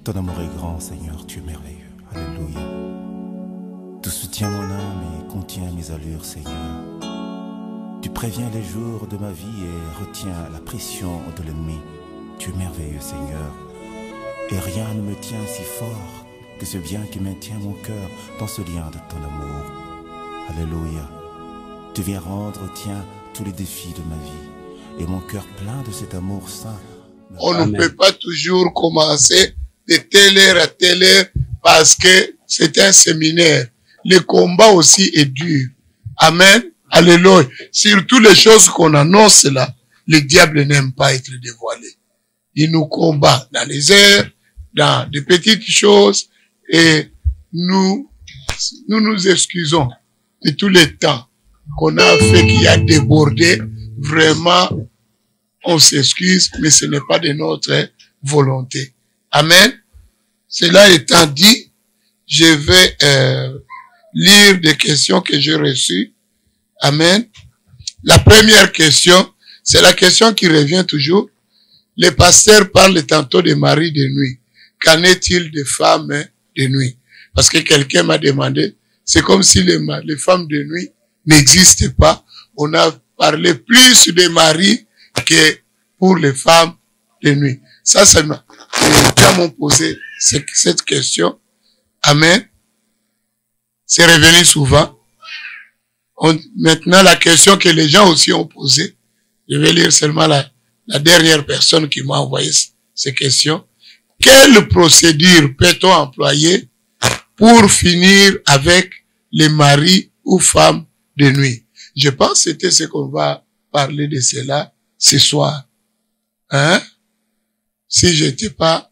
Ton amour est grand, Seigneur, tu es merveilleux. Alléluia. Tu soutiens mon âme et contiens mes allures, Seigneur. Tu préviens les jours de ma vie et retiens la pression de l'ennemi. Tu es merveilleux, Seigneur. Et rien ne me tient si fort que ce bien qui maintient mon cœur dans ce lien de ton amour. Alléluia. Tu viens rendre, tiens, tous les défis de ma vie. Et mon cœur plein de cet amour saint. On ne peut pas toujours commencer de telle heure à telle heure parce que c'est un séminaire. Le combat aussi est dur. Amen. Alléluia. Surtout les choses qu'on annonce là, le diable n'aime pas être dévoilé. Il nous combat dans les airs, dans des petites choses, et nous nous excusons de tous les temps qu'on a fait qui a débordé. Vraiment, on s'excuse, mais ce n'est pas de notre volonté. Amen. Cela étant dit, je vais lire des questions que j'ai reçues. Amen. La première question, c'est la question qui revient toujours. Les pasteurs parlent tantôt de mari de nuit. Qu'en est-il des femmes de nuit? Parce que quelqu'un m'a demandé, c'est comme si les femmes de nuit n'existent pas. On a parlé plus des maris que pour les femmes de nuit. Ça, les gens m'ont posé cette question. Amen. C'est revenu souvent. Maintenant, la question que les gens aussi ont posée, je vais lire seulement la dernière personne qui m'a envoyé ces questions. Quelle procédure peut-on employer pour finir avec les maris ou femmes de nuit? Je pense que c'était ce qu'on va parler de cela ce soir. Hein? Si j'étais pas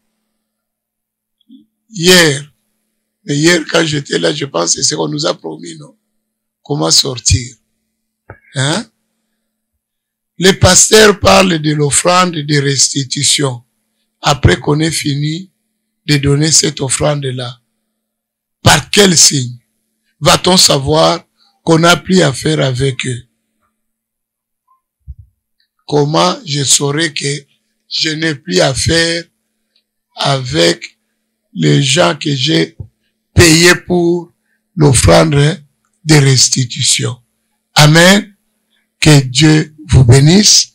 hier, mais hier quand j'étais là, je pense que c'est ce qu'on nous a promis, non? Comment sortir? Hein? Les pasteurs parlent de l'offrande de restitution après qu'on ait fini de donner cette offrande-là. Par quel signe va-t-on savoir qu'on n'a plus à faire avec eux? Comment je saurai que je n'ai plus à faire avec les gens que j'ai payés pour l'offrande de restitution? Amen. Que Dieu vous bénisse.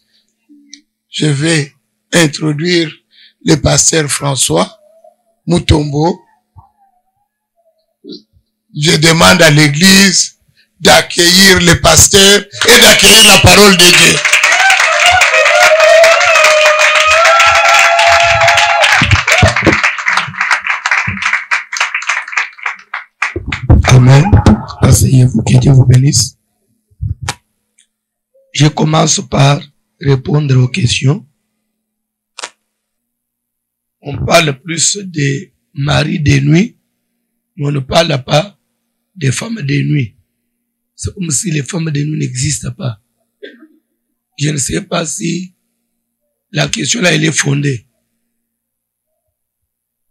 Je vais introduire le pasteur François Mutombo. Je demande à l'église d'accueillir le pasteur et d'accueillir la parole de Dieu. Amen. Asseyez-vous, que Dieu vous bénisse. Je commence par répondre aux questions. On parle plus des maris de nuit, mais on ne parle pas des femmes de nuit. C'est comme si les femmes de nuit n'existent pas. Je ne sais pas si la question là, elle est fondée.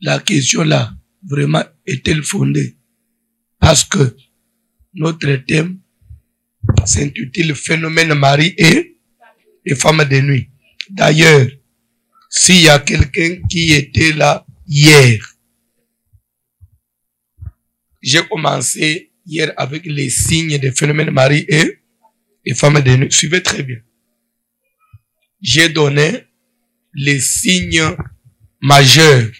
La question là, vraiment, est-elle fondée? Parce que notre thème s'intitule Phénomène mari et femmes de nuit. D'ailleurs, s'il y a quelqu'un qui était là hier, j'ai commencé hier avec les signes des phénomènes mari et femmes de nuit. Suivez très bien. J'ai donné les signes majeurs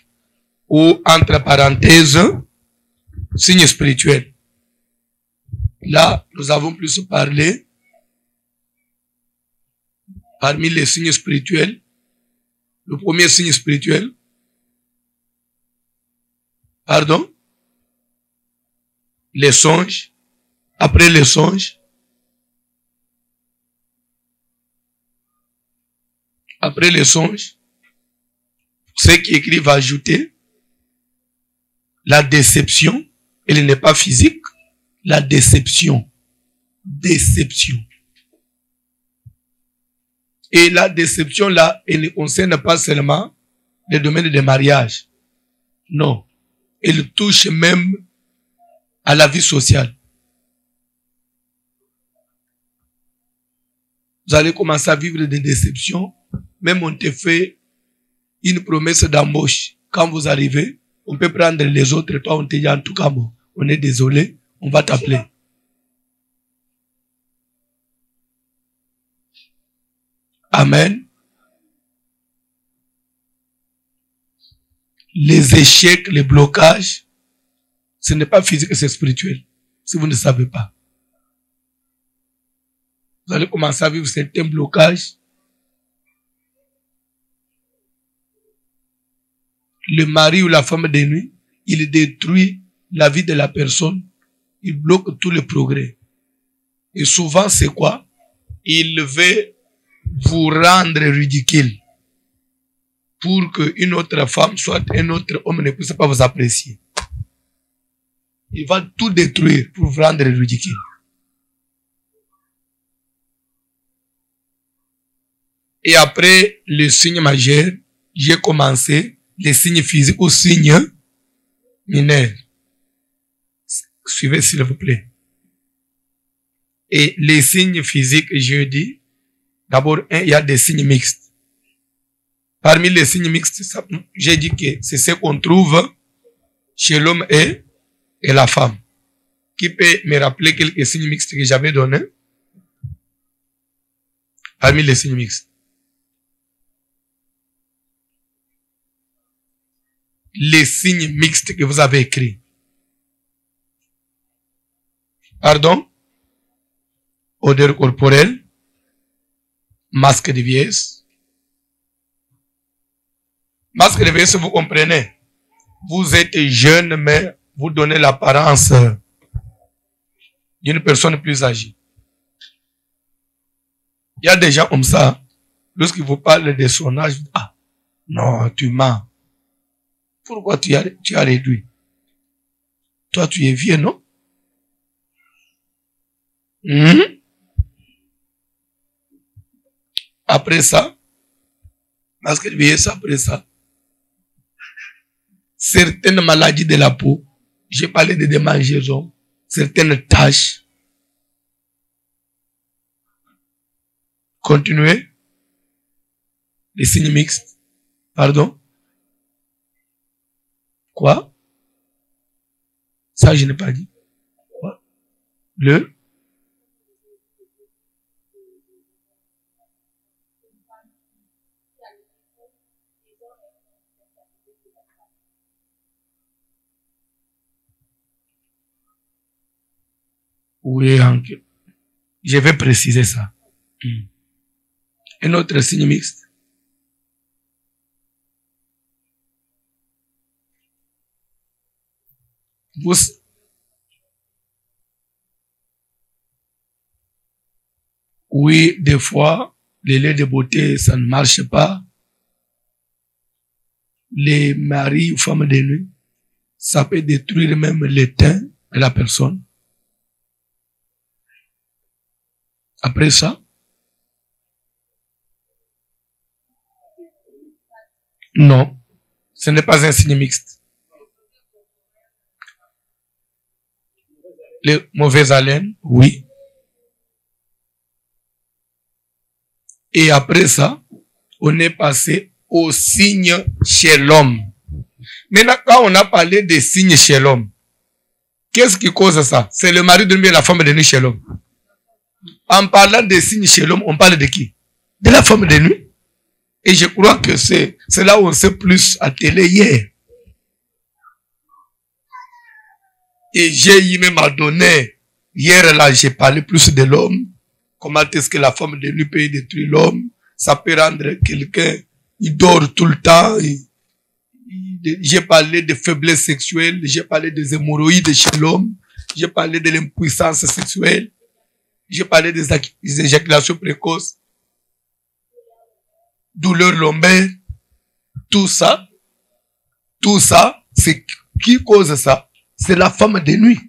ou entre parenthèses signes spirituels. Là, nous avons plus parlé parmi les signes spirituels. Le premier signe spirituel, pardon, les songes. Après les songes, ceux qui écrivent ajouter la déception. Elle n'est pas physique. La déception. Et la déception là, elle ne concerne pas seulement le domaine du mariage. Non. Elle touche même à la vie sociale. Vous allez commencer à vivre des déceptions. Même on te fait une promesse d'embauche. quand vous arrivez, on peut prendre les autres. Toi, on te dit en tout cas, bon, on est désolé, on va t'appeler. Amen. Les échecs, les blocages, ce n'est pas physique, c'est spirituel. Si vous ne savez pas. Vous allez commencer à vivre certains blocages. Le mari ou la femme de nuit, il détruit la vie de la personne. Il bloque tout le progrès. Et souvent, c'est quoi? Il veut vous rendre ridicule. Pour qu'une autre femme, soit un autre homme, ne puisse pas vous apprécier. Il va tout détruire pour vous rendre ridicule. Et après le signe majeur, j'ai commencé les signes physiques aux signes mineurs. Suivez s'il vous plaît. Et les signes physiques, je dis, d'abord, il y a des signes mixtes. Parmi les signes mixtes, j'ai dit que c'est ce qu'on trouve chez l'homme et la femme. Qui peut me rappeler quelques signes mixtes que j'avais donnés? Parmi les signes mixtes. Les signes mixtes que vous avez écrits. Pardon? Odeur corporelle. Masque de vieillesse. Masque de vieillesse, vous comprenez? Vous êtes jeune, mais vous donnez l'apparence d'une personne plus âgée. Il y a des gens comme ça, lorsqu'ils vous parlent de son âge, ah, non, tu mens. Pourquoi tu as réduit? Toi, tu es vieux, non? Après ça, parce que vieillesse après ça, certaines maladies de la peau, j'ai parlé de démangeaisons, certaines taches. Continuez. Les signes mixtes. Pardon? Quoi? Ça, je n'ai pas dit. Quoi? Oui, je vais préciser ça. Un autre signe mixte. Oui, des fois, les laits de beauté, ça ne marche pas. Les maris ou femmes de nuit, ça peut détruire même le teint de la personne. Après ça, non, ce n'est pas un signe mixte. Les mauvaises haleines, oui. Et après ça, on est passé au signe chez l'homme. Maintenant, quand on a parlé des signes chez l'homme, qu'est-ce qui cause ça? C'est le mari de nuit et la femme de nuit chez l'homme. En parlant des signes chez l'homme, on parle de qui? De la femme de nuit. Et je crois que c'est là où on s'est plus attelé hier. Et j'ai même à donner, hier là, j'ai parlé plus de l'homme. Comment est-ce que la femme de nuit peut détruire l'homme? Ça peut rendre quelqu'un, il dort tout le temps. J'ai parlé de faiblesse sexuelle, j'ai parlé des hémorroïdes chez l'homme, j'ai parlé de l'impuissance sexuelle, j'ai parlé des éjaculations précoces, douleur lombaire, tout ça, c'est qui cause ça? C'est la femme de nuit.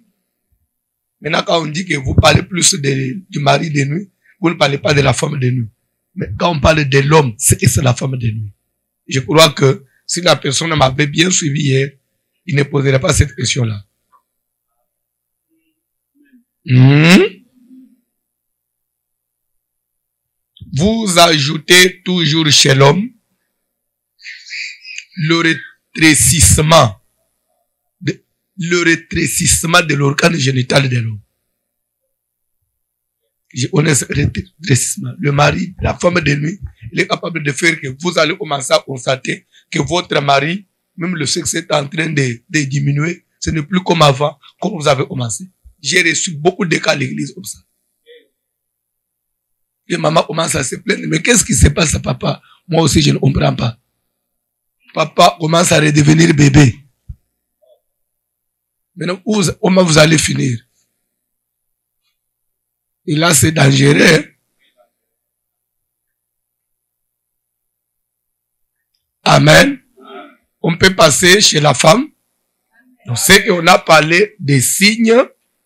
Maintenant, quand on dit que vous parlez plus du mari de nuit, vous ne parlez pas de la femme de nuit. Mais quand on parle de l'homme, c'est la femme de nuit. Je crois que si la personne m'avait bien suivi hier, il ne poserait pas cette question-là. Vous ajoutez toujours chez l'homme le rétrécissement de l'organe génital de l'homme. On est ce rétrécissement. Le mari, la femme de nuit, il est capable de faire que vous allez commencer à constater que votre mari, même le sexe est en train de diminuer. Ce n'est plus comme avant, comme vous avez commencé. J'ai reçu beaucoup de cas à l'église comme ça. Et maman commence à se plaindre. Mais qu'est-ce qui se passe à papa? Moi aussi, je ne comprends pas. Papa commence à redevenir bébé. Maintenant, comment vous allez finir? Et là, c'est dangereux. Amen. On peut passer chez la femme. On sait qu'on a parlé des signes.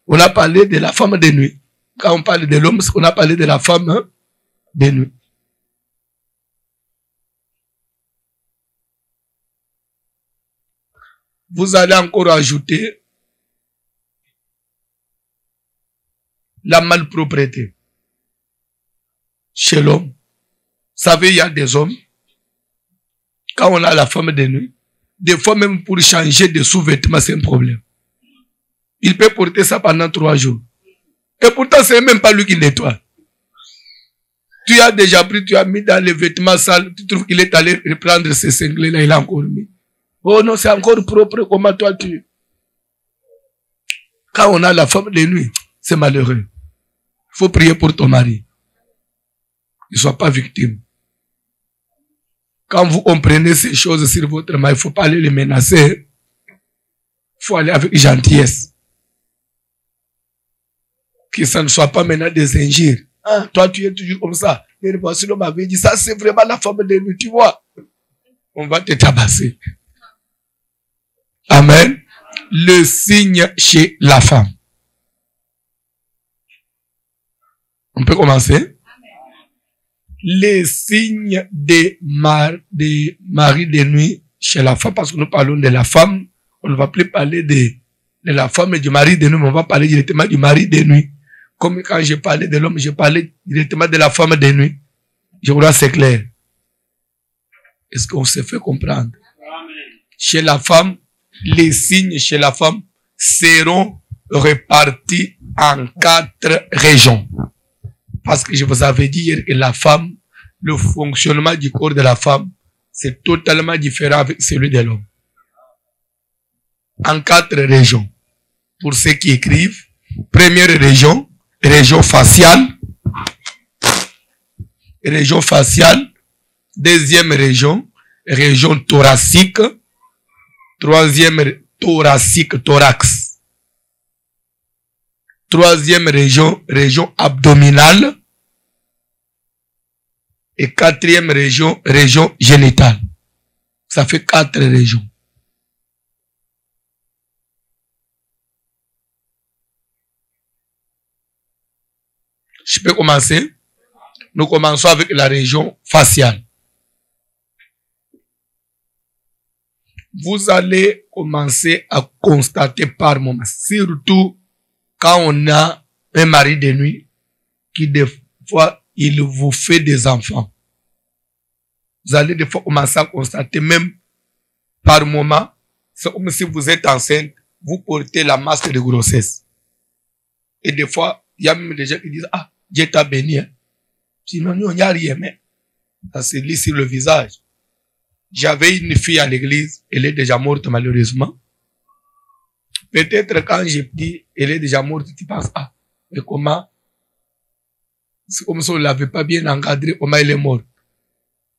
On a parlé de la femme de nuit. Quand on parle de l'homme, on a parlé de la femme de nuit. Vous allez encore ajouter la malpropreté chez l'homme. Vous savez, il y a des hommes, quand on a la femme de nuit, des fois même pour changer de sous-vêtements, c'est un problème. Il peut porter ça pendant 3 jours. Et pourtant, c'est même pas lui qui nettoie. Tu as déjà pris, tu as mis dans les vêtements sales, tu trouves qu'il est allé reprendre ses cinglés là, il a encore mis. Oh non, c'est encore propre, comment toi tu... Quand on a la femme de nuit, c'est malheureux. Il faut prier pour ton mari. Il ne soit pas victime. Quand vous comprenez ces choses sur votre mari, il ne faut pas aller les menacer. Il faut aller avec gentillesse. Que ça ne soit pas maintenant des injures. Ah, toi, tu es toujours comme ça. Et le pasteur m'avait dit, ça c'est vraiment la femme de nuit, tu vois. On va te tabasser. Amen. Le signe chez la femme. On peut commencer? Les signes des maris de nuit chez la femme, parce que nous parlons de la femme, on ne va plus parler de la femme et du mari de nuit, mais on va parler directement du mari de nuit. Comme quand je parlais de l'homme, je parlais directement de la femme de nuit. Je crois que c'est clair. Est-ce qu'on se fait comprendre? Amen. Chez la femme, les signes chez la femme seront répartis en 4 régions. Parce que je vous avais dit hier que la femme, le fonctionnement du corps de la femme, c'est totalement différent avec celui de l'homme. En 4 régions. Pour ceux qui écrivent, première région, région faciale. Région faciale. Deuxième région, région thoracique. Troisième, thoracique, thorax. Troisième région, région abdominale. Et 4e région, région génitale. Ça fait 4 régions. Je peux commencer? Nous commençons avec la région faciale. Vous allez commencer à constater par moment, surtout quand on a un mari de nuit qui des fois, il vous fait des enfants. Vous allez des fois commencer à constater même par moment, c'est comme si vous êtes enceinte, vous portez la masque de grossesse. Et des fois, il y a même des gens qui disent, ah, Dieu t'a béni. Hein. Sinon, il n'y a rien, mais ça se lit sur le visage. J'avais une fille à l'église, elle est déjà morte malheureusement. Peut-être quand j'ai dit, elle est déjà morte, tu penses, ah, mais comment? C'est comme si on ne l'avait pas bien encadré, comment elle est morte.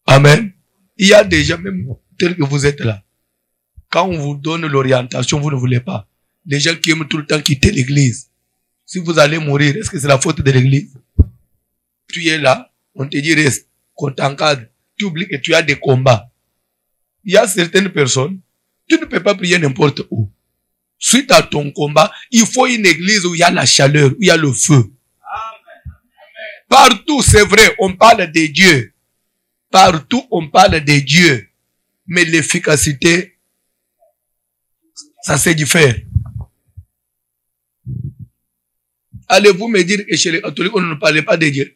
Amen. Il y a des gens, même tels que vous êtes là. Quand on vous donne l'orientation, vous ne voulez pas. Les gens qui aiment tout le temps quitter l'église. Si vous allez mourir, est-ce que c'est la faute de l'église? Tu es là, on te dit reste, qu'on t'encadre. Tu oublies que tu as des combats. Il y a certaines personnes, tu ne peux pas prier n'importe où. Suite à ton combat, il faut une église où il y a la chaleur, où il y a le feu. Partout, c'est vrai, on parle de Dieu. Partout, on parle de Dieu. Mais l'efficacité, ça c'est différent. Allez-vous me dire que chez les catholiques, on ne parlait pas de Dieu?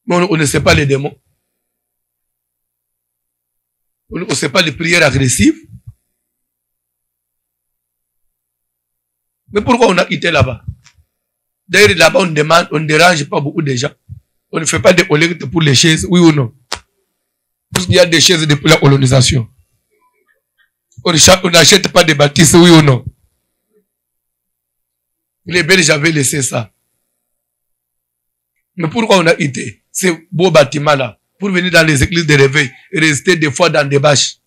Mais on ne sait pas les démons. On ne sait pas les prières agressives. Mais pourquoi on a quitté là-bas? D'ailleurs, là-bas, on demande, on ne dérange pas beaucoup de gens. On ne fait pas de collecte pour les chaises, oui ou non? Parce qu'il y a des chaises depuis la colonisation. On n'achète pas de bâtisses, oui ou non? Les Belges avaient laissé ça. Mais pourquoi on a quitté ces beaux bâtiments-là pour venir dans les églises de réveil et rester des fois dans des bâches?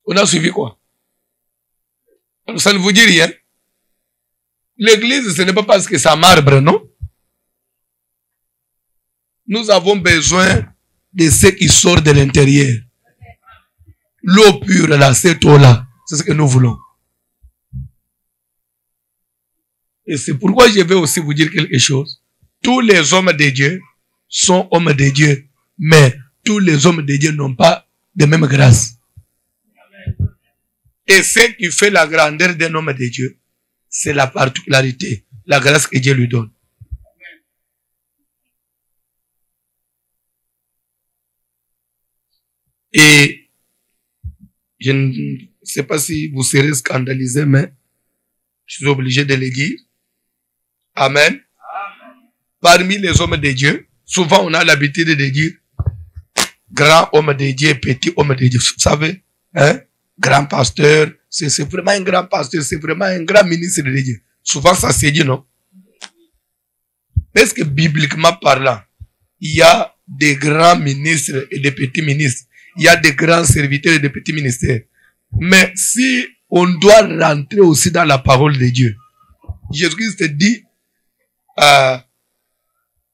On a suivi quoi? Ça ne vous dit rien. L'église, ce n'est pas parce que ça marbre, non? Nous avons besoin de ce qui sort de l'intérieur. L'eau pure, là, cette eau-là, c'est ce que nous voulons. Et c'est pourquoi je vais aussi vous dire quelque chose. Tous les hommes de Dieu sont hommes de Dieu, mais tous les hommes de Dieu n'ont pas de même grâce. Et ce qui fait la grandeur d'un homme de Dieu, c'est la particularité, la grâce que Dieu lui donne. Et je ne sais pas si vous serez scandalisés, mais je suis obligé de le dire. Amen. Parmi les hommes de Dieu, souvent on a l'habitude de dire grand homme de Dieu, petit homme de Dieu. Vous savez, hein? Grand pasteur, c'est vraiment un grand pasteur, c'est vraiment un grand ministre de Dieu. Souvent ça se dit, non? Parce que bibliquement parlant, il y a des grands ministres et des petits ministres. Il y a des grands serviteurs et des petits ministères. Mais si on doit rentrer aussi dans la parole de Dieu, Jésus-Christ dit,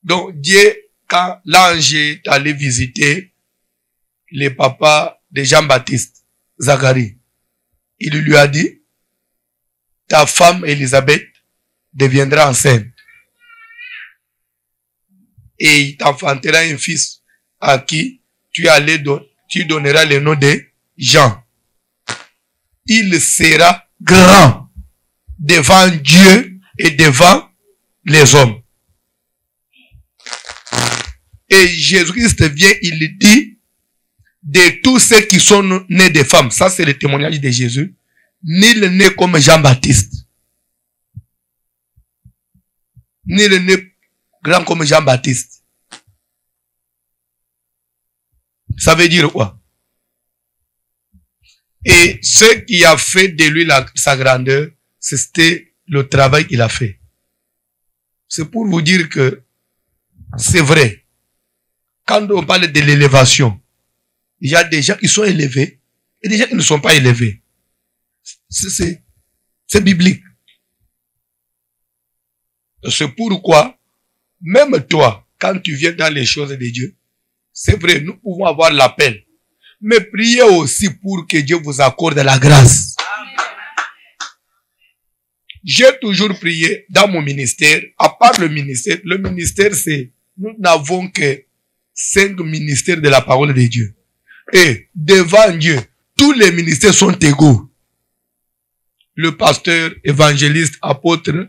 donc Dieu, quand l'ange est allé visiter les papas de Jean-Baptiste, Zacharie, il lui a dit, ta femme Élisabeth deviendra enceinte. Et il t'enfantera un fils à qui tu donneras le nom de Jean. Il sera grand devant Dieu et devant les hommes. Et Jésus-Christ vient, il dit, de tous ceux qui sont nés de femmes, ça c'est le témoignage de Jésus, nul n'est comme Jean-Baptiste. Nul n'est grand comme Jean-Baptiste. Ça veut dire quoi? Et ce qui a fait de lui sa grandeur, c'était le travail qu'il a fait. C'est pour vous dire que c'est vrai. Quand on parle de l'élévation, il y a des gens qui sont élevés et des gens qui ne sont pas élevés. C'est biblique. C'est pourquoi, même toi, quand tu viens dans les choses de Dieu, c'est vrai, nous pouvons avoir l'appel. Mais priez aussi pour que Dieu vous accorde la grâce. J'ai toujours prié dans mon ministère, à part le ministère c'est, nous n'avons que 5 ministères de la parole de Dieu. Et devant Dieu, tous les ministères sont égaux. Le pasteur, évangéliste, apôtre,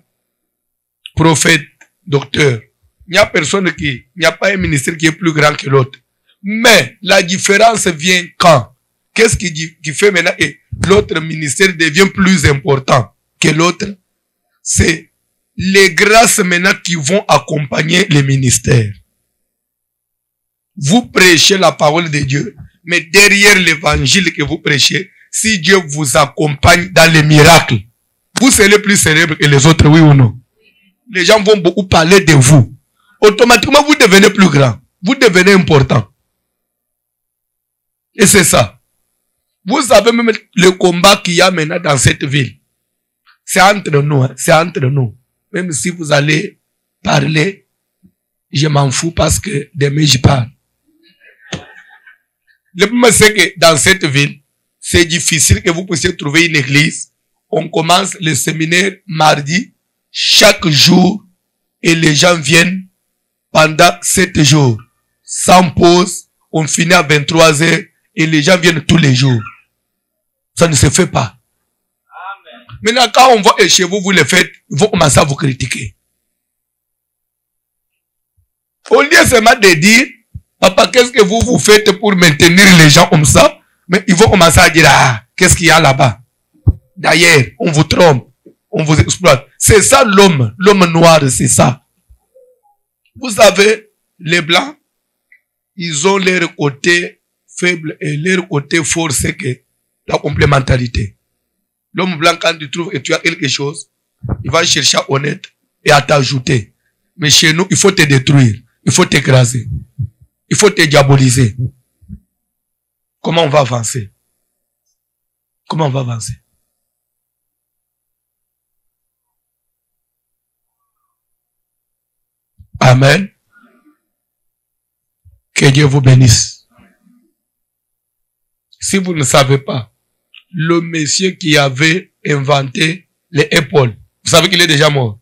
prophète, docteur. Il n'y a personne il n'y a pas un ministère qui est plus grand que l'autre. Mais la différence vient quand? Qu'est-ce qui fait maintenant et l'autre ministère devient plus important que l'autre? C'est les grâces maintenant qui vont accompagner les ministères. Vous prêchez la parole de Dieu, mais derrière l'évangile que vous prêchez, si Dieu vous accompagne dans les miracles, vous serez plus célèbre que les autres, oui ou non? Les gens vont beaucoup parler de vous. Automatiquement, vous devenez plus grand. Vous devenez important. Et c'est ça. Vous savez même le combat qu'il y a maintenant dans cette ville. C'est entre nous, hein. C'est entre nous. Même si vous allez parler, je m'en fous parce que demain je parle. Le problème c'est que dans cette ville, c'est difficile que vous puissiez trouver une église. On commence le séminaire mardi, chaque jour, et les gens viennent pendant 7 jours. Sans pause, on finit à 23 heures, et les gens viennent tous les jours. Ça ne se fait pas. Amen. Maintenant, quand on voit que chez vous, vous le faites, ils vont commencer à vous critiquer. Au lieu seulement de dire, papa, qu'est-ce que vous faites pour maintenir les gens comme ça? Mais ils vont commencer à dire, ah, qu'est-ce qu'il y a là-bas? D'ailleurs, on vous trompe, on vous exploite. C'est ça l'homme noir, c'est ça. Vous savez, les blancs, ils ont leur côté faible et leur côté fort, c'est que la complémentarité. L'homme blanc, quand tu trouves que tu as quelque chose, il va chercher à honnête et à t'ajouter. Mais chez nous, il faut te détruire, il faut t'écraser, il faut te diaboliser. Comment on va avancer? Comment on va avancer? Amen. Que Dieu vous bénisse. Si vous ne savez pas, le monsieur qui avait inventé les épaules, vous savez qu'il est déjà mort.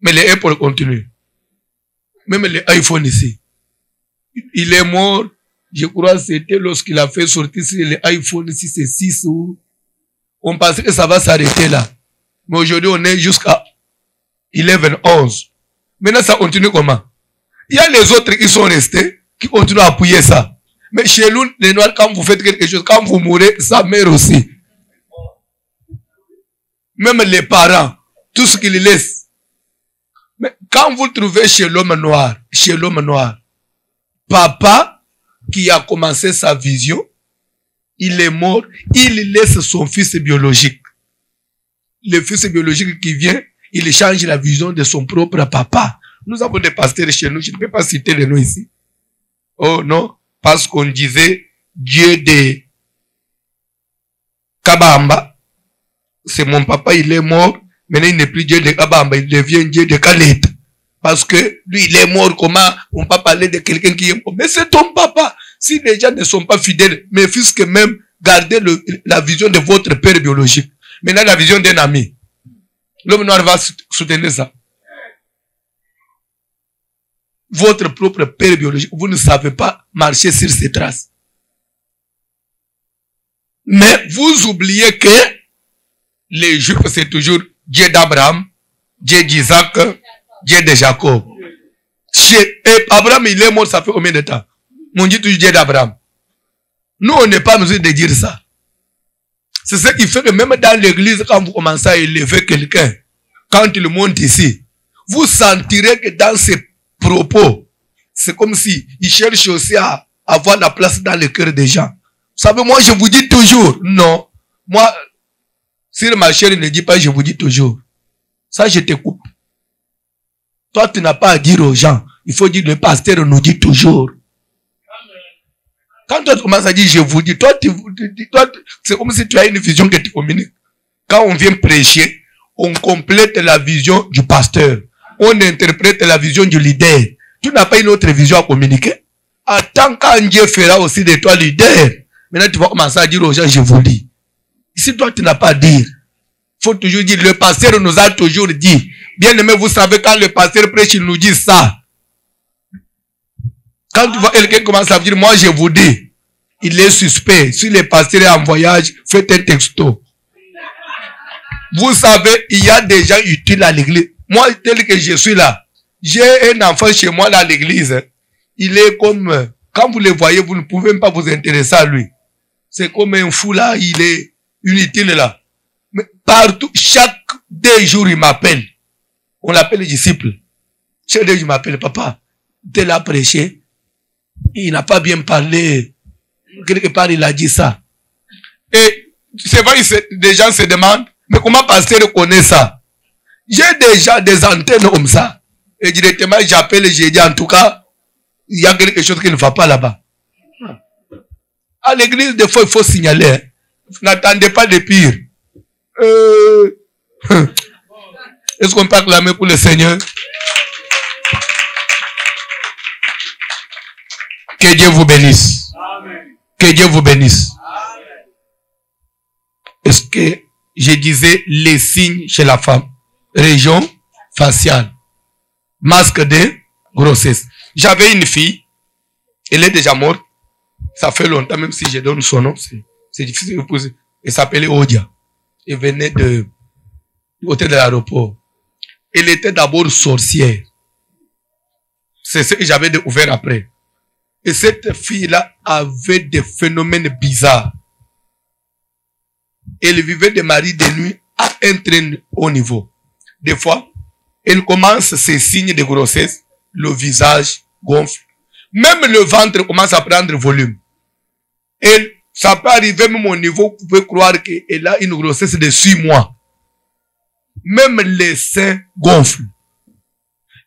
Mais les épaules continuent. Même les iPhones ici. Il est mort, je crois que c'était lorsqu'il a fait sortir les iPhones ici, c'est 6 ou... On pensait que ça va s'arrêter là. Mais aujourd'hui, on est jusqu'à 11. Maintenant, ça continue comment? Il y a les autres qui sont restés, qui continuent à appuyer ça. Mais chez nous, les Noirs, quand vous faites quelque chose, quand vous mourrez, ça meurt aussi. Même les parents, tout ce qu'ils laissent. Mais quand vous trouvez chez l'homme noir, papa qui a commencé sa vision, il est mort, il laisse son fils biologique. Le fils biologique qui vient, il change la vision de son propre papa. Nous avons des pasteurs chez nous, je ne peux pas citer les noms ici. Oh non, parce qu'on disait Dieu de Kabamba. C'est mon papa, il est mort. Maintenant, il n'est plus Dieu de Kabamba, il devient Dieu de Khaled. Parce que lui, il est mort, comment on peut parler de quelqu'un qui est mort? Mais c'est ton papa. Si les gens ne sont pas fidèles, mais puisque même garder la vision de votre père biologique. Maintenant, la vision d'un ami. L'homme noir va soutenir ça. Votre propre père biologique, vous ne savez pas marcher sur ses traces. Mais vous oubliez que les Juifs, c'est toujours Dieu d'Abraham, Dieu d'Isaac, Dieu de Jacob. Et Abraham, il est mort, ça fait combien de temps? On dit toujours Dieu d'Abraham. Nous, on n'est pas en mesure de dire ça. C'est ce qui fait que même dans l'église, quand vous commencez à élever quelqu'un, quand il monte ici, vous sentirez que dans ses propos, c'est comme si il cherche aussi à avoir la place dans le cœur des gens. Vous savez, moi, je vous dis toujours, non. Moi, sur ma chair, ne dis pas, je vous dis toujours. Ça, je te coupe. Toi, tu n'as pas à dire aux gens. Il faut dire, le pasteur nous dit toujours. Quand toi, tu commences à dire, je vous dis, toi, c'est comme si tu as une vision que tu communiques. Quand on vient prêcher, on complète la vision du pasteur. On interprète la vision du leader. Tu n'as pas une autre vision à communiquer. Attends quand Dieu fera aussi de toi leader. Maintenant, tu vas commencer à dire aux gens, je vous dis. Si toi, tu n'as pas à dire, il faut toujours dire, le pasteur nous a toujours dit. Bien aimé, vous savez, quand le pasteur prêche, il nous dit ça. Quand tu vois quelqu'un commence à dire, moi je vous dis, il est suspect. Si le pasteur est en voyage, faites un texto. Vous savez, il y a des gens utiles à l'église. Moi, tel que je suis là, j'ai un enfant chez moi dans l'église. Il est comme, quand vous le voyez, vous ne pouvez même pas vous intéresser à lui. C'est comme un fou là, il est inutile là. Mais partout, chaque 2 jours, il m'appelle. On l'appelle le disciple. Chaque 2 jours, il m'appelle, papa, tel a prêché. Il n'a pas bien parlé. Quelque part, il a dit ça. Et c'est vrai, des gens se demandent, mais comment pasteur connaît ça? J'ai déjà des antennes comme ça. Et directement, j'appelle et j'ai dit, en tout cas, il y a quelque chose qui ne va pas là-bas. À l'église, des fois, il faut signaler. Hein. N'attendez pas de pire. Est-ce qu'on peut acclamer pour le Seigneur? Que Dieu vous bénisse. Amen. Que Dieu vous bénisse. Amen. Est-ce que je disais les signes chez la femme? Région faciale. Masque de grossesse. J'avais une fille. Elle est déjà morte. Ça fait longtemps, même si je donne son nom. C'est difficile de poser. Elle s'appelait Odia. Elle venait du côté de l'aéroport. Elle était d'abord sorcière. C'est ce que j'avais découvert après. Et cette fille-là avait des phénomènes bizarres. Elle vivait des maris de nuit à un très haut niveau. Des fois, elle commence ses signes de grossesse, le visage gonfle. Même le ventre commence à prendre volume. Et ça peut arriver même au niveau, vous pouvez croire qu'elle a une grossesse de 6 mois. Même les seins gonflent.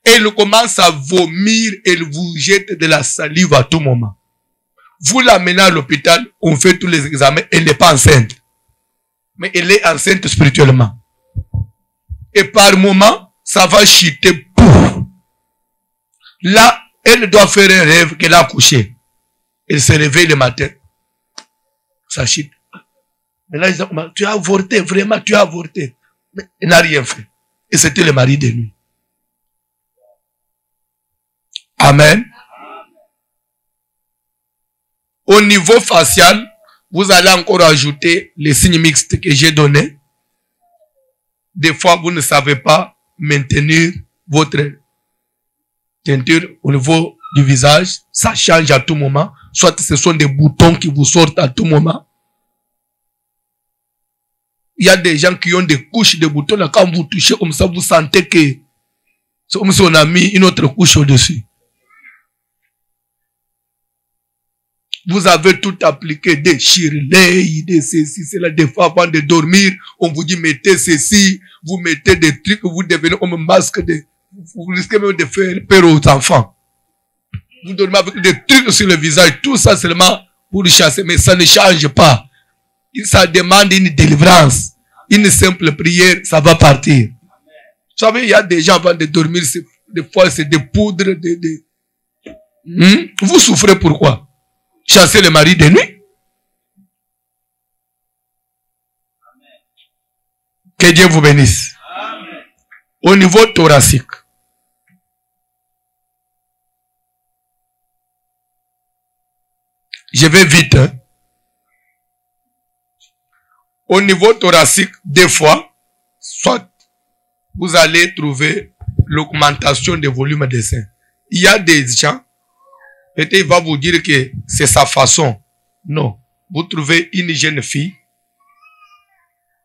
Elle commence à vomir, elle vous jette de la salive à tout moment. Vous l'amenez à l'hôpital, on fait tous les examens, elle n'est pas enceinte. Mais elle est enceinte spirituellement. Et par moment, ça va chuter. Pouf. Là, elle doit faire un rêve qu'elle a couché. Elle se réveille le matin. Ça chute. Mais là, ils disent, tu as avorté, vraiment, tu as avorté. Mais elle n'a rien fait. Et c'était le mari de nuit. Amen. Au niveau facial, vous allez encore ajouter les signes mixtes que j'ai donnés. Des fois, vous ne savez pas maintenir votre teinture au niveau du visage. Ça change à tout moment. Soit ce sont des boutons qui vous sortent à tout moment. Il y a des gens qui ont des couches de boutons. Là, quand vous touchez comme ça, vous sentez que c'est comme si on a mis une autre couche au-dessus. Vous avez tout appliqué, des chirleys, des ceci, cela. Des fois, avant de dormir, on vous dit mettez ceci, vous mettez des trucs, vous devenez comme un masque de... Vous risquez même de faire peur aux enfants. Vous dormez avec des trucs sur le visage, tout ça seulement pour chasser, mais ça ne change pas. Ça demande une délivrance. Une simple prière, ça va partir. Vous savez, il y a des gens avant de dormir, des fois c'est des poudres, Vous souffrez pourquoi? Chasser le mari de nuit? Que Dieu vous bénisse. Amen. Au niveau thoracique, je vais vite. Hein? Au niveau thoracique, des fois, soit vous allez trouver l'augmentation des volumes des seins. Il y a des gens, peut-être il va vous dire que c'est sa façon. Non. Vous trouvez une jeune fille,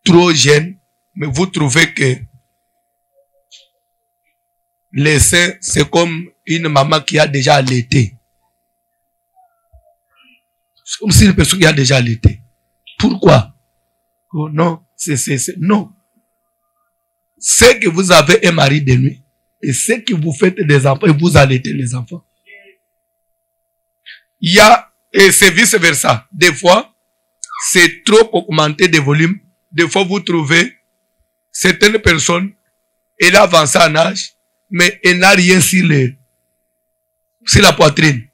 trop jeune, mais vous trouvez que les seins, c'est comme une maman qui a déjà allaité. C'est comme si une personne qui a déjà allaité. Pourquoi? Oh non, non. C'est que vous avez un mari de nuit, et c'est que vous faites des enfants, et vous allaitez les enfants. Il y a, et c'est vice versa. Des fois, c'est trop augmenté de volume. Des fois, vous trouvez certaines personnes, elle a avancé en âge, mais elle n'a rien sur la poitrine.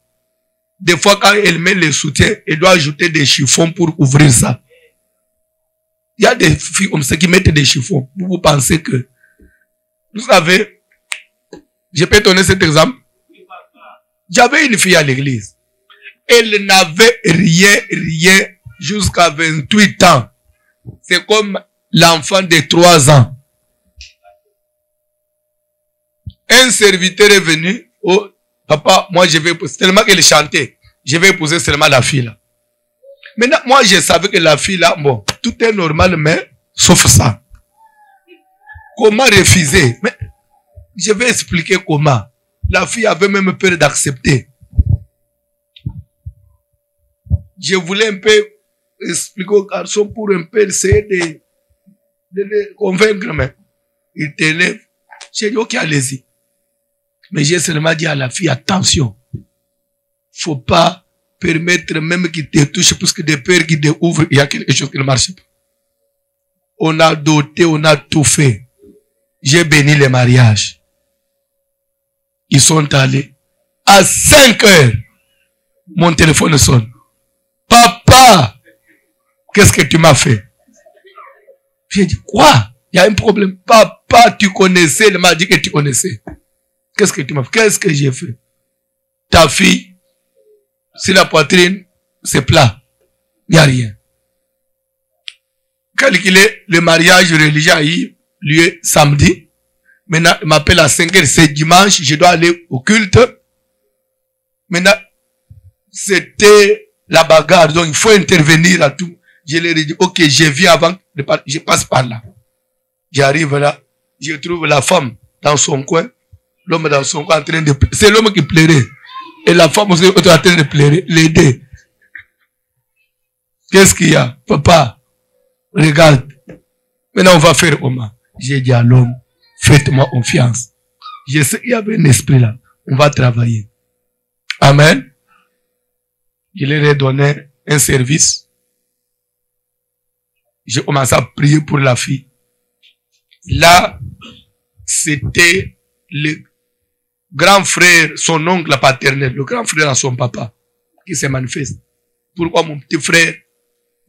Des fois, quand elle met le soutien, elle doit ajouter des chiffons pour ouvrir ça. Il y a des filles comme ça qui mettent des chiffons. Vous pensez que... Vous savez, je peux donner cet exemple. J'avais une fille à l'église. Elle n'avait rien jusqu'à 28 ans. C'est comme l'enfant de 3 ans. Un serviteur est venu. Oh, papa, moi je vais épouser. Tellement qu'elle chantait. Je vais épouser seulement la fille là. Maintenant, moi je savais que la fille là, bon, tout est normal, mais sauf ça. Comment refuser? Mais je vais expliquer comment. La fille avait même peur d'accepter. Je voulais un peu expliquer au garçon pour un peu essayer de le convaincre, mais il t'élève. J'ai dit, ok, allez-y. Mais j'ai seulement dit à la fille, attention. Faut pas permettre même qu'il te touche, parce que des peurs qui te ouvrent, il y a quelque chose qui ne marche pas. On a doté, on a tout fait. J'ai béni les mariages. Ils sont allés. À 5 heures, mon téléphone sonne. Papa, qu'est-ce que tu m'as fait? J'ai dit, quoi? Il y a un problème. Papa, tu connaissais. Il m'a dit que tu connaissais. Qu'est-ce que tu m'as fait? Qu'est-ce que j'ai fait? Ta fille, sur la poitrine, c'est plat. Il n'y a rien. Calculer le mariage religieux a eu lieu samedi. Maintenant, il m'appelle à 5 heures. C'est dimanche. Je dois aller au culte. Maintenant, c'était la bagarre. Donc, il faut intervenir à tout. Je leur ai dit, ok, je viens avant, je passe par là. J'arrive là, je trouve la femme dans son coin, l'homme dans son coin en train de pleurer. C'est l'homme qui pleurait. Et la femme aussi est en train de pleurer, les deux. Qu'est-ce qu'il y a? Papa, regarde. Maintenant, on va faire comment? J'ai dit à l'homme, faites-moi confiance. Je sais qu'il y avait un esprit là. On va travailler. Amen. Je leur ai donné un service. J'ai commencé à prier pour la fille. Là, c'était le grand frère, son oncle paternel, le grand frère à son papa, qui se manifeste. Pourquoi mon petit frère,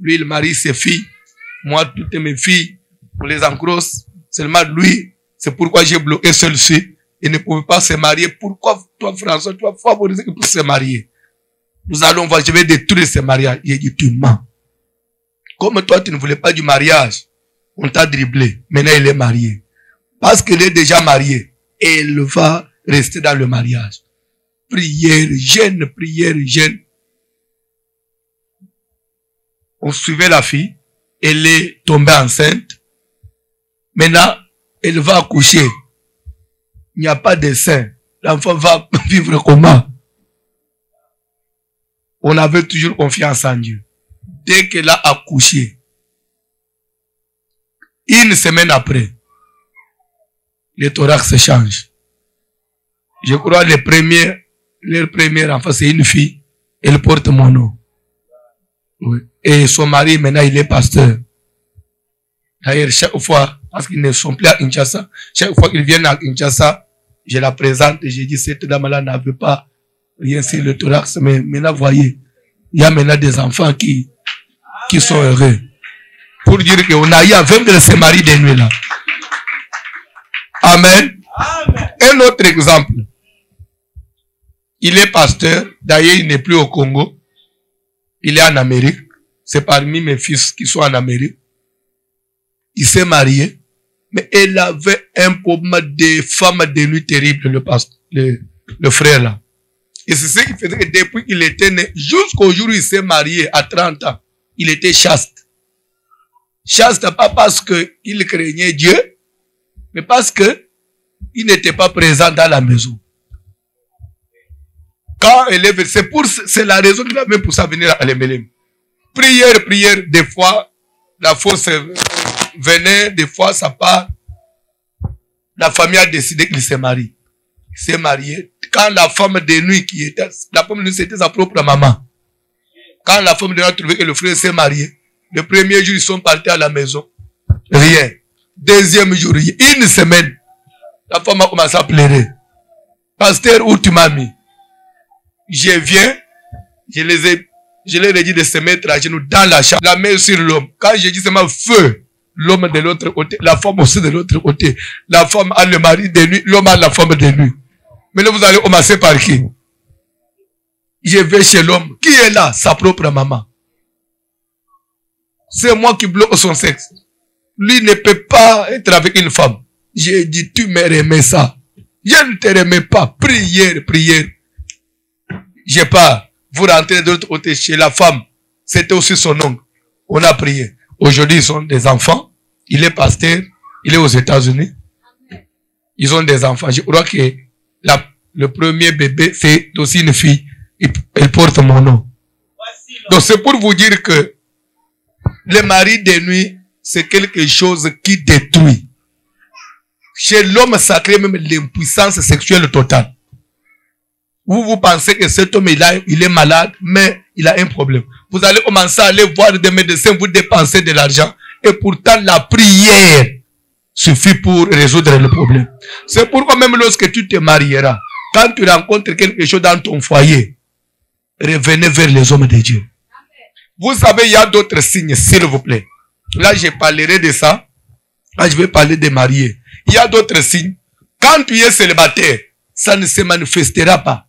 lui, il marie ses filles, moi, toutes mes filles, on les engrosse, seulement lui, c'est pourquoi j'ai bloqué celui-ci, il ne pouvait pas se marier. Pourquoi toi, François, tu vas favoriser pour se marier? Nous allons voir, je vais détruire ce mariage. Il a dit, tu mens. Comme toi, tu ne voulais pas du mariage, on t'a dribblé. Maintenant, il est marié. Parce qu'il est déjà marié, et il va rester dans le mariage. Prière, jeûne, prière, jeûne. On suivait la fille, elle est tombée enceinte. Maintenant, elle va accoucher. Il n'y a pas de sein. L'enfant va vivre comment? On avait toujours confiance en Dieu. Dès qu'elle a accouché, une semaine après, le thorax change. Je crois leur premier enfant, c'est une fille. Elle porte mon nom. Oui. Et son mari, maintenant, il est pasteur. D'ailleurs, chaque fois, parce qu'ils ne sont plus à Kinshasa, chaque fois qu'ils viennent à Kinshasa, je la présente et je dis, cette dame-là n'avait pas rien sur le thorax, mais maintenant, voyez, il y a maintenant des enfants qui sont heureux. Pour dire qu'on a eu à vaincre ces maris de nuit là. Amen. Amen. Un autre exemple. Il est pasteur, d'ailleurs il n'est plus au Congo. Il est en Amérique. C'est parmi mes fils qui sont en Amérique. Il s'est marié, mais il avait un problème de femme de nuit terrible, le frère là. Et c'est ce qui faisait que depuis qu'il était né, jusqu'au jour où il s'est marié, à 30 ans, il était chaste. Chaste pas parce qu'il craignait Dieu, mais parce que il n'était pas présent dans la maison. Quand elle est venue, c'est la raison qu'il a même pour ça venir à l'Emelem. Prière, des fois, la force venait, des fois ça part. La famille a décidé qu'il se marie. Il s'est marié. Quand la femme de nuit la femme de nuit c'était sa propre maman. Quand la femme de nuit a trouvé que le frère s'est marié, le premier jour ils sont partis à la maison. Rien. Deuxième jour, une semaine, la femme a commencé à pleurer. Pasteur, où tu m'as mis? Je viens, je leur ai dit de se mettre à genoux dans la chambre, la main sur l'homme. Quand j'ai dit seulement feu, l'homme de l'autre côté, la femme aussi de l'autre côté. La femme a le mari de nuit, l'homme a la femme de nuit. Mais là, vous allez commencer par qui? Je vais chez l'homme. Qui est là? Sa propre maman. C'est moi qui bloque son sexe. Lui ne peut pas être avec une femme. J'ai dit, tu me remets ça. Je ne te remets pas. Prière. J'ai pas. Vous rentrez de l'autre côté chez la femme. C'était aussi son oncle. On a prié. Aujourd'hui, ils sont des enfants. Il est pasteur. Il est aux États-Unis. Ils ont des enfants. Je crois que le premier bébé, c'est aussi une fille. Elle porte mon nom. Donc c'est pour vous dire que le mari de nuit, c'est quelque chose qui détruit. Chez l'homme sacré, même l'impuissance sexuelle totale. Vous pensez que cet homme, il est malade, mais il a un problème. Vous allez commencer à aller voir des médecins, vous dépensez de l'argent, et pourtant la prière suffit pour résoudre le problème. C'est pourquoi même lorsque tu te marieras, quand tu rencontres quelque chose dans ton foyer, revenez vers les hommes de Dieu. Vous savez, il y a d'autres signes, s'il vous plaît. Là, je parlerai de ça. Là, je vais parler des mariés. Il y a d'autres signes. Quand tu es célibataire, ça ne se manifestera pas.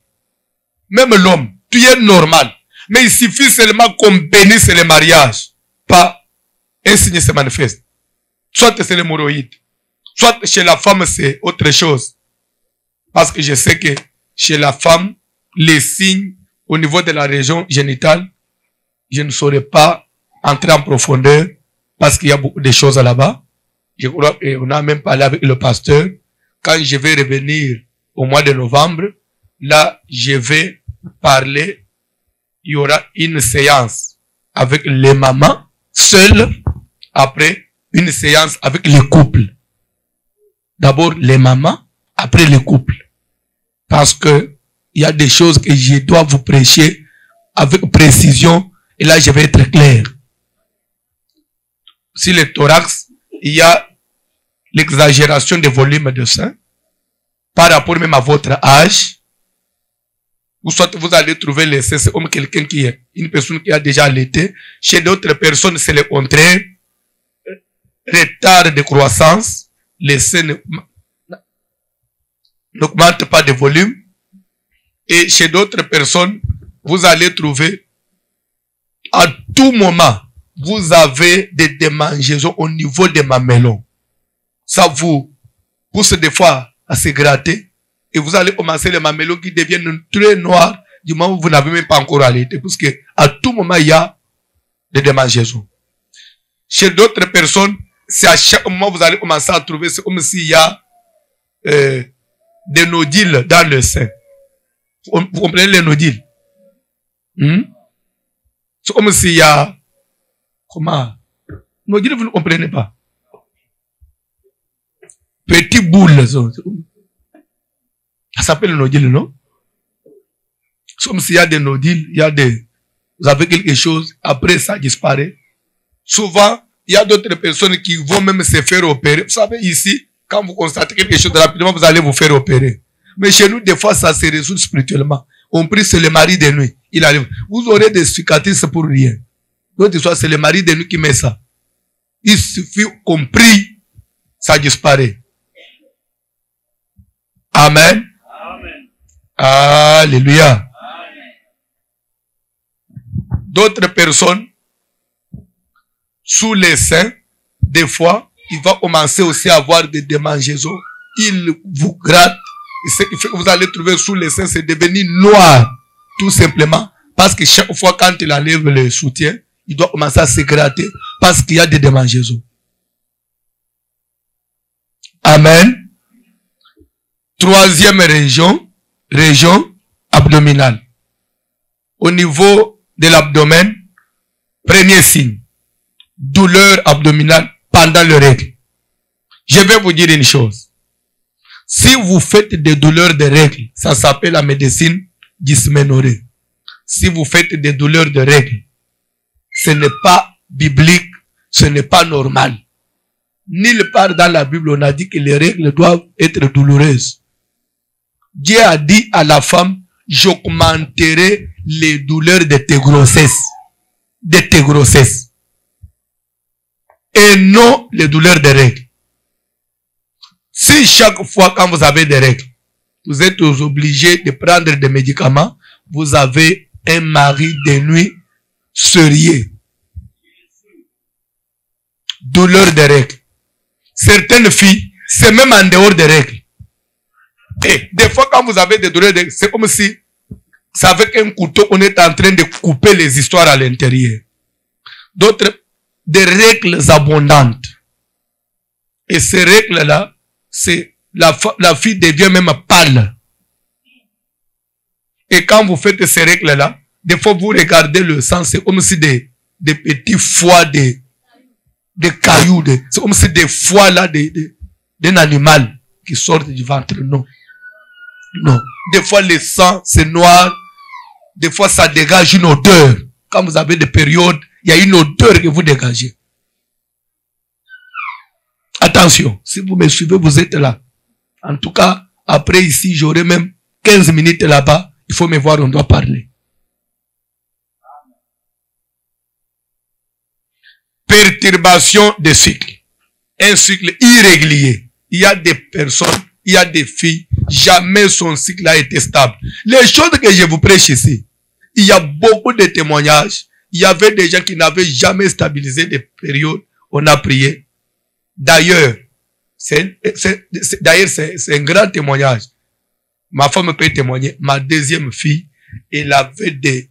Même l'homme, tu es normal. Mais il suffit seulement qu'on bénisse le mariage. Pas un signe se manifeste. Soit c'est l'hémorroïde. Soit chez la femme, c'est autre chose. Parce que je sais que chez la femme, les signes au niveau de la région génitale, je ne saurais pas entrer en profondeur parce qu'il y a beaucoup de choses là-bas. Je crois qu'on a même parlé avec le pasteur. Quand je vais revenir au mois de novembre, là, je vais parler. Il y aura une séance avec les mamans seules. Après, une séance avec les couples. D'abord les mamans, après les couples. Parce que il y a des choses que je dois vous prêcher avec précision. Et là, je vais être clair. Si le thorax, il y a l'exagération des volumes de sein par rapport même à votre âge. Ou soit vous allez trouver les seins, c'est comme quelqu'un qui est une personne qui a déjà allaité. Chez d'autres personnes, c'est le contraire. Retard de croissance. Les seins n'augmentent pas de volume. Et chez d'autres personnes, vous allez trouver à tout moment, vous avez des démangeaisons au niveau des mamellons. Ça vous pousse des fois à se gratter et vous allez commencer les mamellons qui deviennent très noirs du moment où vous n'avez même pas encore allaité, parce que à tout moment il y a des démangeaisons. Chez d'autres personnes, c'est à chaque moment vous allez commencer à trouver, c'est comme s'il y a des nodules dans le sein. Vous comprenez les nodules? C'est comme s'il y a... Comment? Nodules, vous ne comprenez pas. Petit boule. Ça s'appelle le nodule, non? C'est comme s'il y a des nodules, il y a des... Vous avez quelque chose, après ça disparaît. Souvent, il y a d'autres personnes qui vont même se faire opérer. Vous savez, ici, quand vous constatez quelque chose rapidement, vous allez vous faire opérer. Mais chez nous, des fois, ça se résout spirituellement. On prie, c'est le mari de nuit. Il arrive. Vous aurez des cicatrices pour rien. L'autre soit, c'est le mari de nuit qui met ça. Il suffit qu'on prie, ça disparaît. Amen. Amen. Alléluia. Amen. D'autres personnes, sous les seins, des fois, il va commencer aussi à avoir des démangeaisons. Il vous gratte. Et ce qui fait que vous allez trouver sous les seins, c'est devenu noir. Tout simplement. Parce que chaque fois quand il enlève le soutien, il doit commencer à se gratter. Parce qu'il y a des démangeaisons. Amen. Troisième région abdominale. Au niveau de l'abdomen, premier signe. Douleur abdominale pendant le règle. Je vais vous dire une chose. Si vous faites des douleurs de règles, ça s'appelle la médecine dysménorrhée. Si vous faites des douleurs de règles, ce n'est pas biblique, ce n'est pas normal. Nulle part dans la Bible, on a dit que les règles doivent être douloureuses. Dieu a dit à la femme, j'augmenterai les douleurs de tes grossesses. De tes grossesses. Et non les douleurs de règles. Si chaque fois quand vous avez des règles, vous êtes obligé de prendre des médicaments, vous avez un mari de nuit sérieux. Douleur de règles. Certaines filles, c'est même en dehors des règles. Et des fois quand vous avez des douleurs de règles, c'est comme si c'est avec un couteau qu'on est en train de couper les histoires à l'intérieur. D'autres, des règles abondantes. Et ces règles-là, c'est la fille devient même pâle. Et quand vous faites ces règles-là, des fois vous regardez le sang, c'est comme si des petits foies, des cailloux, c'est comme si des foies là d'un animal qui sortent du ventre. Non. Non. Des fois le sang, c'est noir. Des fois ça dégage une odeur. Quand vous avez des périodes, il y a une odeur que vous dégagez. Attention, si vous me suivez, vous êtes là. En tout cas, après ici, j'aurai même 15 minutes là-bas. Il faut me voir, on doit parler. Perturbation des cycles. Un cycle irrégulier. Il y a des personnes, il y a des filles, jamais son cycle a été stable. Les choses que je vous prêche ici, il y a beaucoup de témoignages. Il y avait des gens qui n'avaient jamais stabilisé des périodes. On a prié. D'ailleurs, c'est un grand témoignage. Ma femme peut témoigner. Ma deuxième fille, elle avait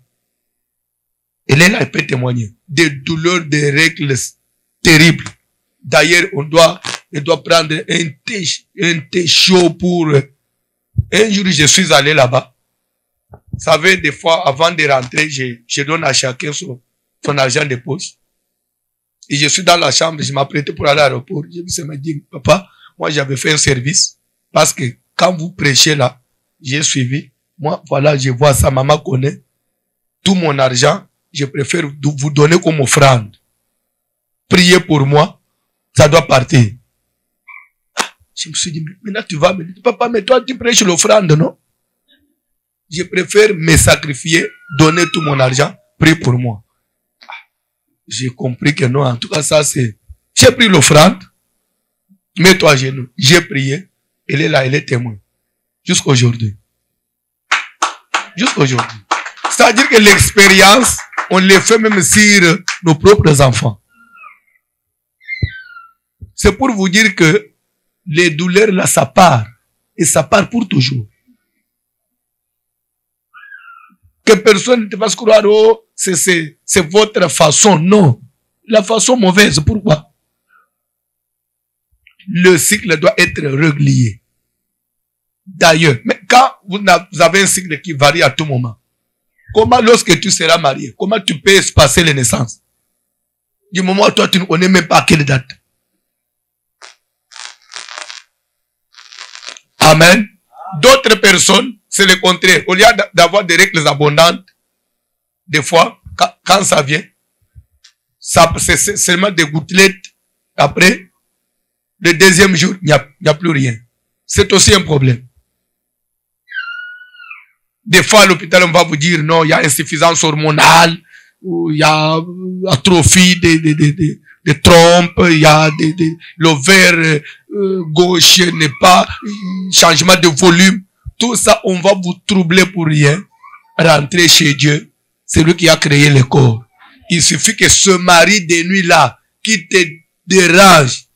elle est là, elle peut témoigner, des douleurs, des règles terribles. D'ailleurs, elle doit prendre un thé chaud pour... Un jour, je suis allé là-bas. Vous savez, des fois, avant de rentrer, je donne à chacun son argent de poche. Et je suis dans la chambre, je m'apprêtais pour aller à l'aéroport. Je me dis, papa, moi, j'avais fait un service. Parce que quand vous prêchez là, j'ai suivi. Moi, voilà, je vois ça, maman connaît. Tout mon argent, je préfère vous donner comme offrande. Priez pour moi, ça doit partir. Je me suis dit, maintenant tu vas me dire, papa, mais toi tu prêches l'offrande, non? Je préfère me sacrifier, donner tout mon argent, prie pour moi. J'ai compris que non, en tout cas ça c'est... J'ai pris l'offrande, mets-toi à genoux, j'ai prié, elle est là, elle est témoin. Jusqu'aujourd'hui. Jusqu'aujourd'hui. C'est-à-dire que l'expérience, on les fait même sur nos propres enfants. C'est pour vous dire que les douleurs là, ça part. Et ça part pour toujours. Que personne ne te fasse croire, oh, c'est votre façon. Non. La façon mauvaise. Pourquoi? Le cycle doit être régulier. D'ailleurs, mais quand vous avez un cycle qui varie à tout moment, comment lorsque tu seras marié, comment tu peux espacer les naissances? Du moment où toi tu ne connais même pas à quelle date. Amen. D'autres personnes, c'est le contraire. Au lieu d'avoir des règles abondantes, des fois, quand ça vient, c'est seulement des gouttelettes. Après, le deuxième jour, il n'y a plus rien. C'est aussi un problème. Des fois, à l'hôpital, on va vous dire, non, il y a insuffisance hormonale, ou il y a atrophie des trompes, il y a l'ovaire gauche n'est pas, changement de volume. Tout ça, on va vous troubler pour rien. Rentrez chez Dieu. C'est lui qui a créé le corps. Il suffit que ce mari de nuit-là, qui te dérange,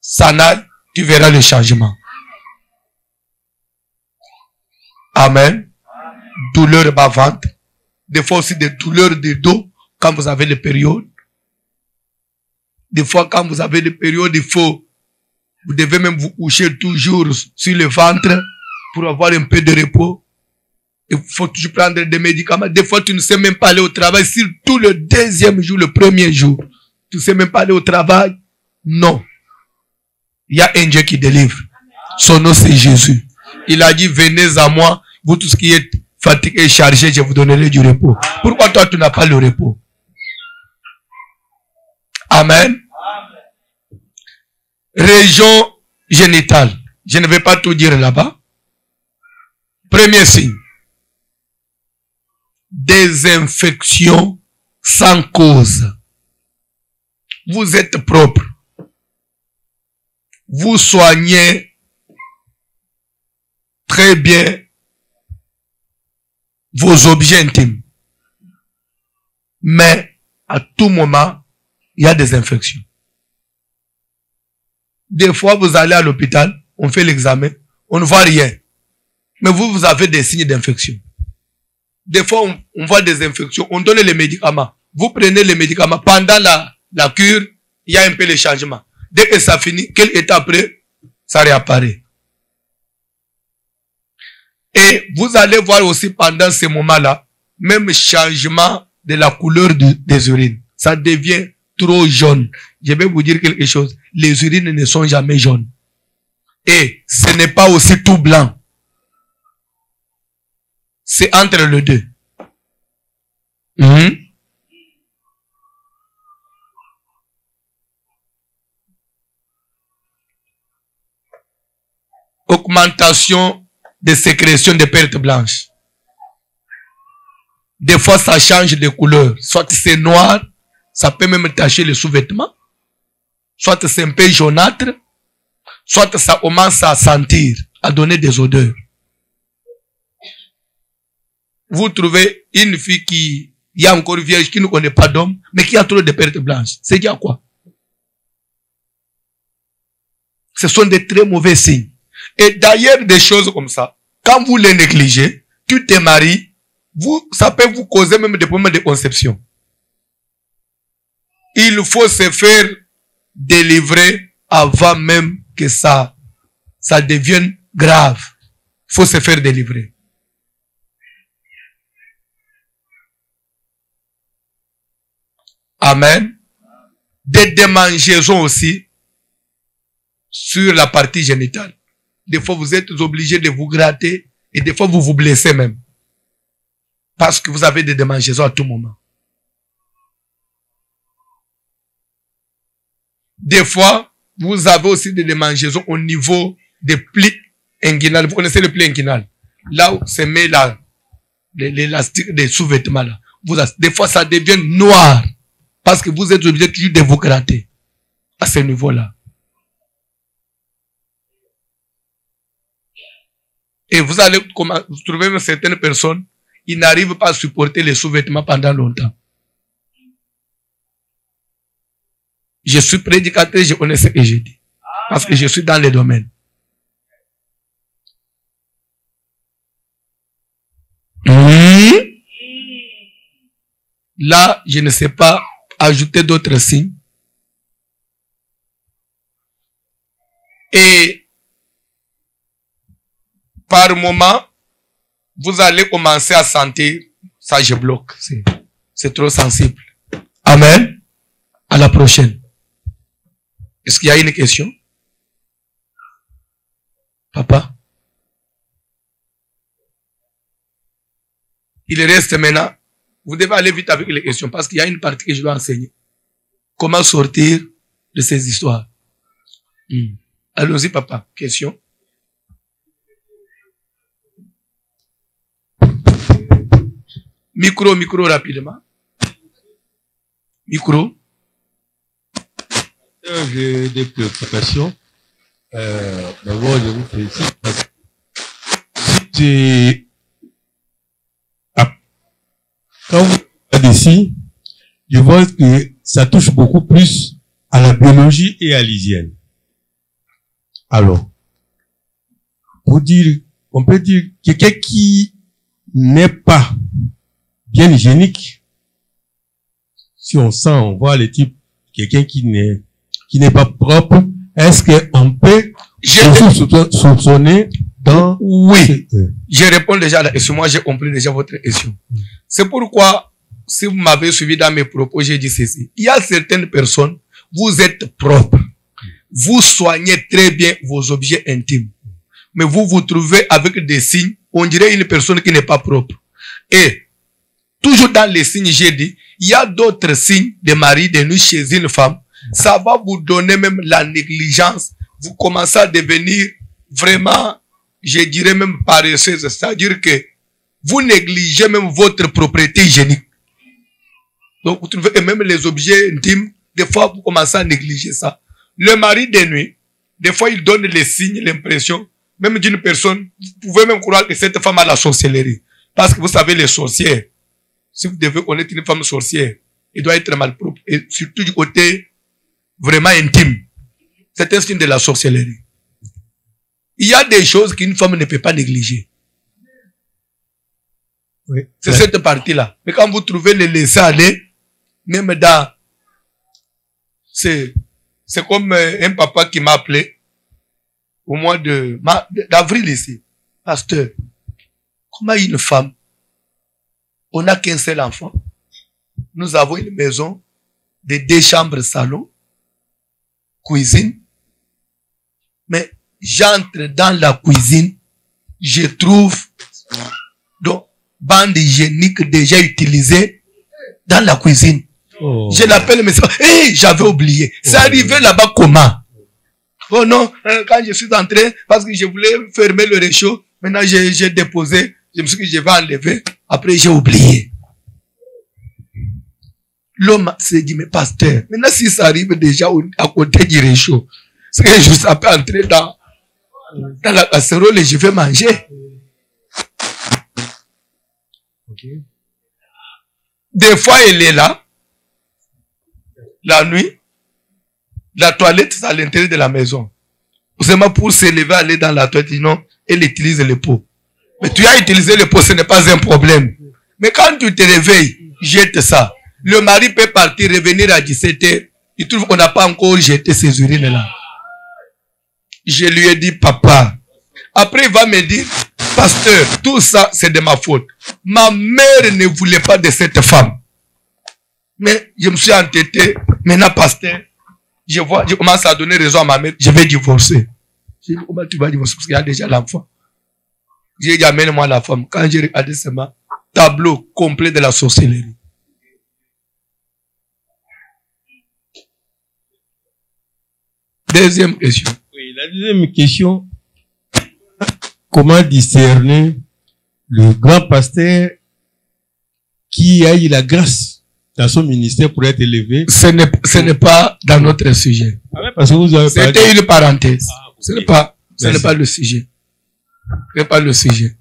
s'en aille, tu verras le changement. Amen. Douleur bas-ventre. Des fois aussi des douleurs de dos quand vous avez les périodes. Des fois quand vous avez des périodes, vous devez même vous coucher toujours sur le ventre pour avoir un peu de repos. Il faut toujours prendre des médicaments. Des fois tu ne sais même pas aller au travail. Surtout le deuxième jour, le premier jour. Tu ne sais même pas aller au travail. Non. Il y a un Dieu qui délivre. Son nom c'est Jésus. Il a dit, venez à moi, vous tous qui êtes fatigués et chargés, je vous donnerai du repos. Pourquoi toi tu n'as pas le repos? Amen. Région génitale. Je ne vais pas tout dire là-bas. Premier signe. Des infections sans cause. Vous êtes propre. Vous soignez très bien vos objets intimes. Mais à tout moment, il y a des infections. Des fois, vous allez à l'hôpital, on fait l'examen, on ne voit rien. Mais vous avez des signes d'infection. Des fois, on voit des infections, on donne les médicaments. Vous prenez les médicaments. Pendant la cure, il y a un peu de changement. Dès que ça finit, quel état après, ça réapparaît. Et vous allez voir aussi pendant ces moments-là, même changement de la couleur des urines. Ça devient trop jaune. Je vais vous dire quelque chose. Les urines ne sont jamais jaunes. Et ce n'est pas aussi tout blanc. C'est entre les deux. Augmentation des sécrétions de pertes blanches. Des fois, ça change de couleur. Soit c'est noir, ça peut même tacher les sous-vêtements. Soit c'est un peu jaunâtre. Soit ça commence à sentir, à donner des odeurs. Vous trouvez une fille qui est encore vierge, qui ne connaît pas d'homme, mais qui a trop de pertes blanches. C'est dire quoi? Ce sont des très mauvais signes. Et d'ailleurs, des choses comme ça, quand vous les négligez, tu te maries, ça peut vous causer même des problèmes de conception. Il faut se faire délivrer avant même que ça devienne grave. Il faut se faire délivrer. Amen. Des démangeaisons aussi sur la partie génitale. Des fois, vous êtes obligé de vous gratter et des fois, vous vous blessez même. Parce que vous avez des démangeaisons à tout moment. Des fois, vous avez aussi des démangeaisons au niveau des plis inguinales. Vous connaissez le pli inguinal? Là où se met l'élastique des sous-vêtements là. Des fois, ça devient noir. Parce que vous êtes obligé toujours de vous gratter. À ce niveau-là. Et vous allez trouver même certaines personnes, ils n'arrivent pas à supporter les sous-vêtements pendant longtemps. Je suis prédicateur, je connais ce que je dis. Parce que je suis dans les domaines. Là, je ne sais pas ajouter d'autres signes. Et par moment, vous allez commencer à sentir, ça je bloque, c'est trop sensible. Amen. À la prochaine. Est-ce qu'il y a une question? Papa? Il reste maintenant, vous devez aller vite avec les questions parce qu'il y a une partie que je dois enseigner. Comment sortir de ces histoires? Allons-y, papa. Question? Micro rapidement. Micro. J'ai des préoccupations. D'abord, je vous félicite parce que quand vous regardez ici, je vois que ça touche beaucoup plus à la biologie et à l'hygiène. Alors, pour dire, on peut dire quelqu'un qui n'est pas bien hygiénique, si on sent, on voit le type, quelqu'un qui n'est pas propre, est-ce qu'on peut soupçonner dans... Oui, je réponds déjà à la question. Moi, j'ai compris déjà votre question. C'est pourquoi, si vous m'avez suivi dans mes propos, j'ai dit ceci. Il y a certaines personnes, vous êtes propres. Vous soignez très bien vos objets intimes. Mais vous vous trouvez avec des signes, on dirait une personne qui n'est pas propre. Et, toujours dans les signes, j'ai dit, il y a d'autres signes de mari de nuit chez une femme. Ça va vous donner même la négligence. Vous commencez à devenir vraiment, je dirais même paresseuse. C'est-à-dire que vous négligez même votre propriété hygiénique. Donc, vous trouvez que même les objets intimes, des fois, vous commencez à négliger ça. Le mari de nuit, des fois, il donne les signes, l'impression, même d'une personne, vous pouvez même croire que cette femme a la sorcellerie. Parce que vous savez, les sorcières, si vous devez connaître une femme sorcière, elle doit être malpropre. Et surtout du côté vraiment intime. C'est un signe de la sorcellerie. Il y a des choses qu'une femme ne peut pas négliger. Oui. C'est cette partie-là. Mais quand vous trouvez les laisser aller, même dans... C'est comme un papa qui m'a appelé au mois d'avril ici. Pasteur, comment une femme, on n'a qu'un seul enfant. Nous avons une maison de 2 chambres, salon, cuisine. Mais j'entre dans la cuisine, je trouve donc bande hygiénique déjà utilisée dans la cuisine. Oh. Je l'appelle, mais hey, j'avais oublié. C'est arrivé là-bas comment? Oh non, quand je suis entré, parce que je voulais fermer le réchaud, maintenant j'ai déposé, je me suis dit je vais enlever, après j'ai oublié. L'homme s'est dit, mais pasteur, maintenant si ça arrive déjà à côté du réchaud, c'est que je peux entrer dans la casserole et je vais manger. Okay. Des fois, elle est là, la nuit, la toilette, c'est à l'intérieur de la maison. Seulement pour s'élever, aller dans la toilette, non, elle utilise le pot. Mais tu as utilisé le pot, ce n'est pas un problème. Mais quand tu te réveilles, jette ça. Le mari peut partir, revenir à 17h. Il trouve qu'on n'a pas encore jeté ses urines là. Je lui ai dit, papa. Après, il va me dire, pasteur, tout ça, c'est de ma faute. Ma mère ne voulait pas de cette femme. Mais je me suis entêté. Maintenant, pasteur, je commence à donner raison à ma mère. Je vais divorcer. J'ai dit, comment tu vas divorcer? Parce qu'il y a déjà l'enfant. J'ai dit, amène-moi la femme. Quand j'ai regardé ce tableau complet de la sorcellerie. Deuxième question. Oui, la deuxième question. Comment discerner le grand pasteur qui a eu la grâce dans son ministère pour être élevé? Ce n'est pas dans notre sujet. Ah ouais, parce que vous avez parlé... C'était une parenthèse. Ah, okay. Ce n'est pas le sujet. Ce n'est pas le sujet.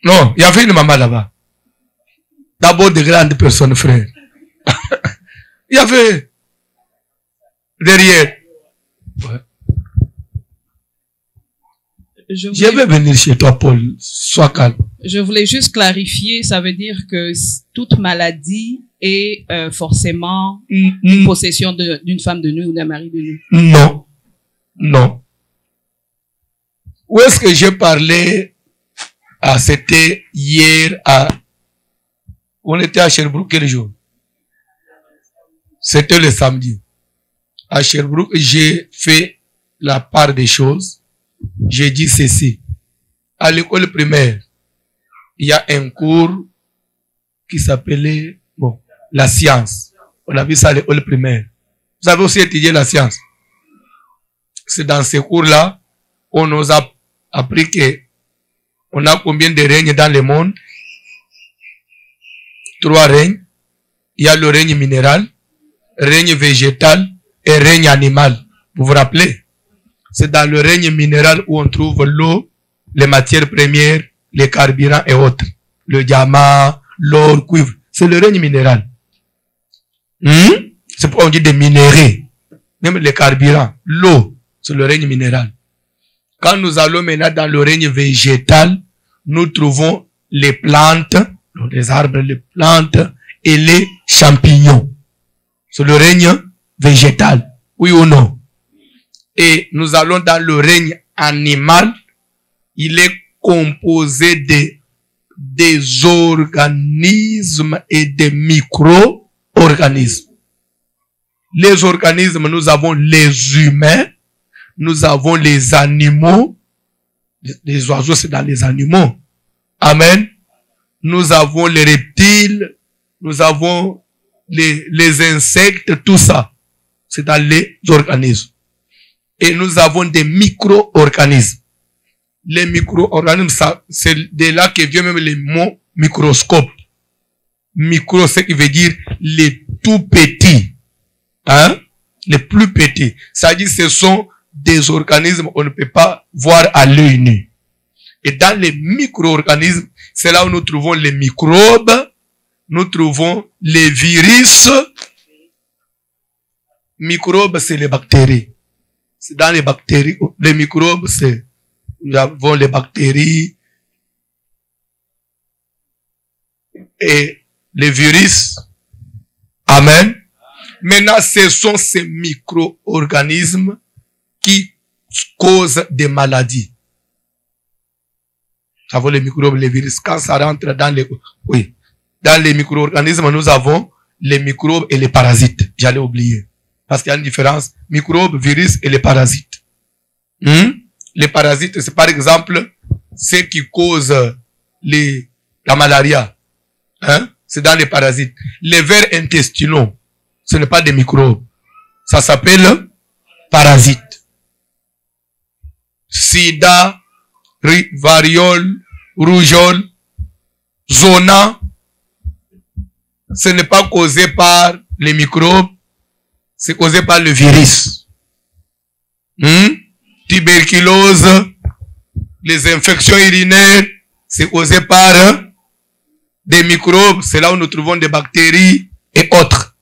Non, il y avait une maman là-bas. D'abord de grandes personnes, frère. Il y avait derrière. Ouais. Je vais venir chez toi, Paul. Sois calme. Je voulais juste clarifier, ça veut dire que toute maladie est forcément une possession d'une femme de nuit ou d'un mari de nuit. Non. Non. Où est-ce que j'ai parlé? Ah, c'était hier on était à Sherbrooke quel jour? C'était le samedi. À Sherbrooke, j'ai fait la part des choses. J'ai dit ceci. À l'école primaire, il y a un cours qui s'appelait, la science. On a vu ça à l'école primaire. Vous avez aussi étudié la science. C'est dans ce cours-là, on nous a appris que on a combien de règnes dans le monde? 3 règnes. Il y a le règne minéral, règne végétal et règne animal. Vous vous rappelez? C'est dans le règne minéral où on trouve l'eau, les matières premières, les carburants et autres. Le diamant, l'or, le cuivre. C'est le règne minéral. C'est pourquoi on dit des minéraux. Même les carburants, l'eau, c'est le règne minéral. Quand nous allons maintenant dans le règne végétal, nous trouvons les plantes, les arbres, les plantes et les champignons. C'est le règne végétal. Oui ou non? Et nous allons dans le règne animal. Il est composé des organismes et des micro-organismes. Les organismes, nous avons les humains, nous avons les animaux. Les oiseaux, c'est dans les animaux. Amen. Nous avons les reptiles, nous avons les insectes, tout ça. C'est dans les organismes. Et nous avons des micro-organismes. Les micro-organismes, c'est de là que vient même le mot microscope. Micro, c'est qui veut dire les tout petits. Hein? Les plus petits. Ça dit, ce sont des organismes qu'on ne peut pas voir à l'œil nu. Et dans les micro-organismes, c'est là où nous trouvons les microbes, nous trouvons les virus. Microbes, c'est les bactéries. C'est dans les bactéries. Les microbes, nous avons les bactéries et les virus. Amen. Maintenant, ce sont ces micro-organismes qui causent des maladies. Nous avons les microbes, les virus. Quand ça rentre dans dans les micro-organismes, nous avons les microbes et les parasites. J'allais oublier. Parce qu'il y a une différence. Microbes, virus et les parasites. Les parasites, c'est par exemple ceux qui causent la malaria. C'est dans les parasites. Les vers intestinaux, ce n'est pas des microbes. Ça s'appelle parasites. Sida, variole, rougeole, zona, ce n'est pas causé par les microbes, c'est causé par le virus. Tuberculose, les infections urinaires, c'est causé par des microbes, c'est là où nous trouvons des bactéries et autres.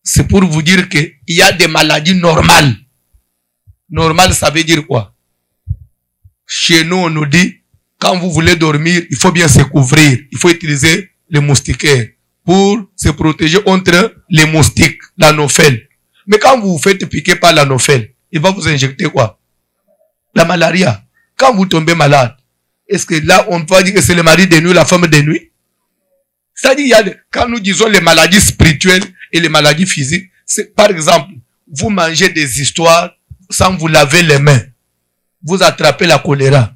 C'est pour vous dire qu'il y a des maladies normales. Normal, ça veut dire quoi? Chez nous, on nous dit Quand vous voulez dormir, il faut bien se couvrir. Il faut utiliser les moustiquaires pour se protéger contre les moustiques, l'anophèle. Mais quand vous vous faites piquer par l'anophèle, il va vous injecter quoi? La malaria. Quand vous tombez malade, est-ce que là, on peut dire que c'est le mari de nuit, la femme de nuit? C'est-à-dire, quand nous disons les maladies spirituelles et les maladies physiques, c'est par exemple, vous mangez des histoires sans vous laver les mains. Vous attrapez la choléra.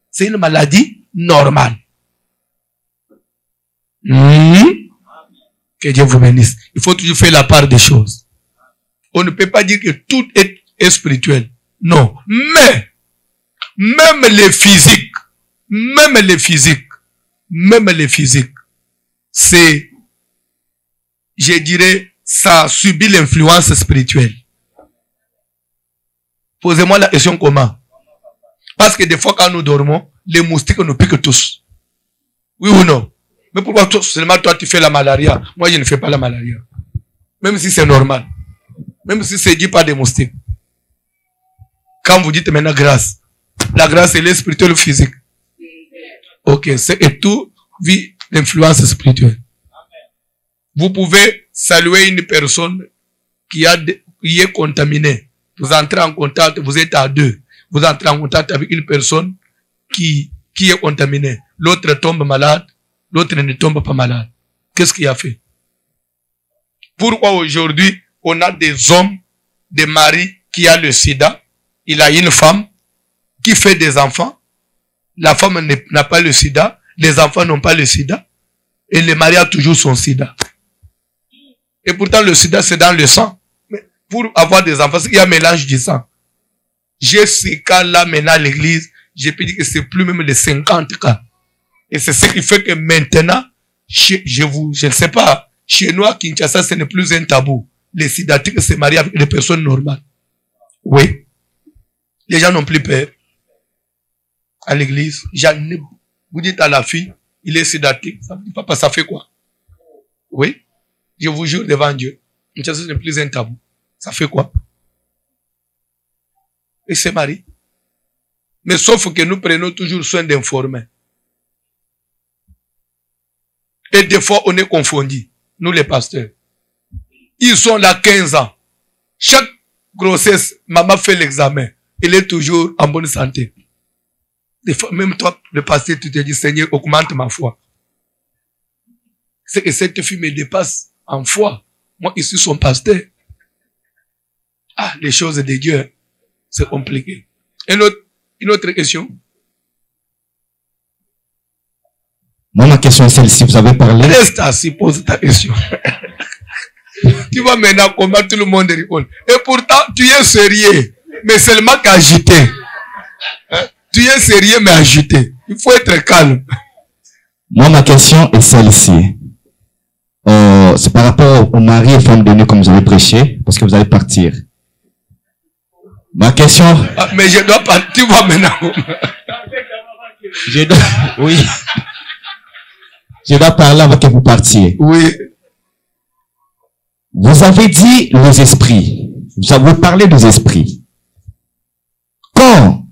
C'est une maladie normale. Que Dieu vous bénisse. Il faut toujours faire la part des choses. On ne peut pas dire que tout est spirituel. Non. Mais, même les physiques, c'est, je dirais, ça subit l'influence spirituelle. Posez-moi la question comment? Parce que des fois quand nous dormons, les moustiques nous piquent tous. Oui ou non? Mais pourquoi seulement toi tu fais la malaria? Moi je ne fais pas la malaria. Même si c'est normal. Même si c'est dit par des moustiques. Quand vous dites maintenant grâce, la grâce elle est spirituelle ou physique? Ok, et tout vit l'influence spirituelle. Vous pouvez saluer une personne qui est contaminée. Vous entrez en contact, vous êtes à deux. Vous entrez en contact avec une personne qui est contaminée. L'autre tombe malade, l'autre ne tombe pas malade. Qu'est-ce qu'il a fait? Pourquoi aujourd'hui, on a des hommes, des maris qui a le sida, il a une femme qui fait des enfants, la femme n'a pas le sida, les enfants n'ont pas le sida, et le mari a toujours son sida. Et pourtant, le sida, c'est dans le sang. Mais pour avoir des enfants, il y a un mélange du sang. J'ai ces cas-là maintenant à l'église, j'ai pu dire que c'est plus même les 50 cas. Et c'est ce qui fait que maintenant, je ne sais pas, chez nous à Kinshasa, ce n'est plus un tabou. Les sidatiques se marient avec les personnes normales. Oui. Les gens n'ont plus peur. À l'église, vous dites à la fille, il est sidatique. Papa, ça fait quoi? Oui. Je vous jure devant Dieu. Kinshasa, ce n'est plus un tabou. Ça fait quoi? Et se marie. Mais sauf que nous prenons toujours soin d'informer. Et des fois, on est confondus. Nous, les pasteurs. Ils sont là 15 ans. Chaque grossesse, maman fait l'examen. Elle est toujours en bonne santé. Des fois, même toi, le pasteur, tu te dis, Seigneur, augmente ma foi. C'est que cette fille me dépasse en foi. Moi, je suis son pasteur. Ah, les choses de Dieu, c'est compliqué. Une autre question? Moi, ma question est celle-ci. Vous avez parlé. Reste assis, pose ta question. Tu vois maintenant comment tout le monde rigole. Et pourtant, tu es sérieux, mais seulement qu'agité. Hein? Tu es sérieux, mais agité. Il faut être calme. Moi, ma question est celle-ci. C'est par rapport aux maris et femmes de nuit comme vous avez prêché, parce que vous allez partir. Ma question... Ah, mais je dois partir, tu vois maintenant. Oui. Je dois parler avant que vous partiez. Oui. Vous avez dit les esprits. Vous avez parlé des esprits. Quand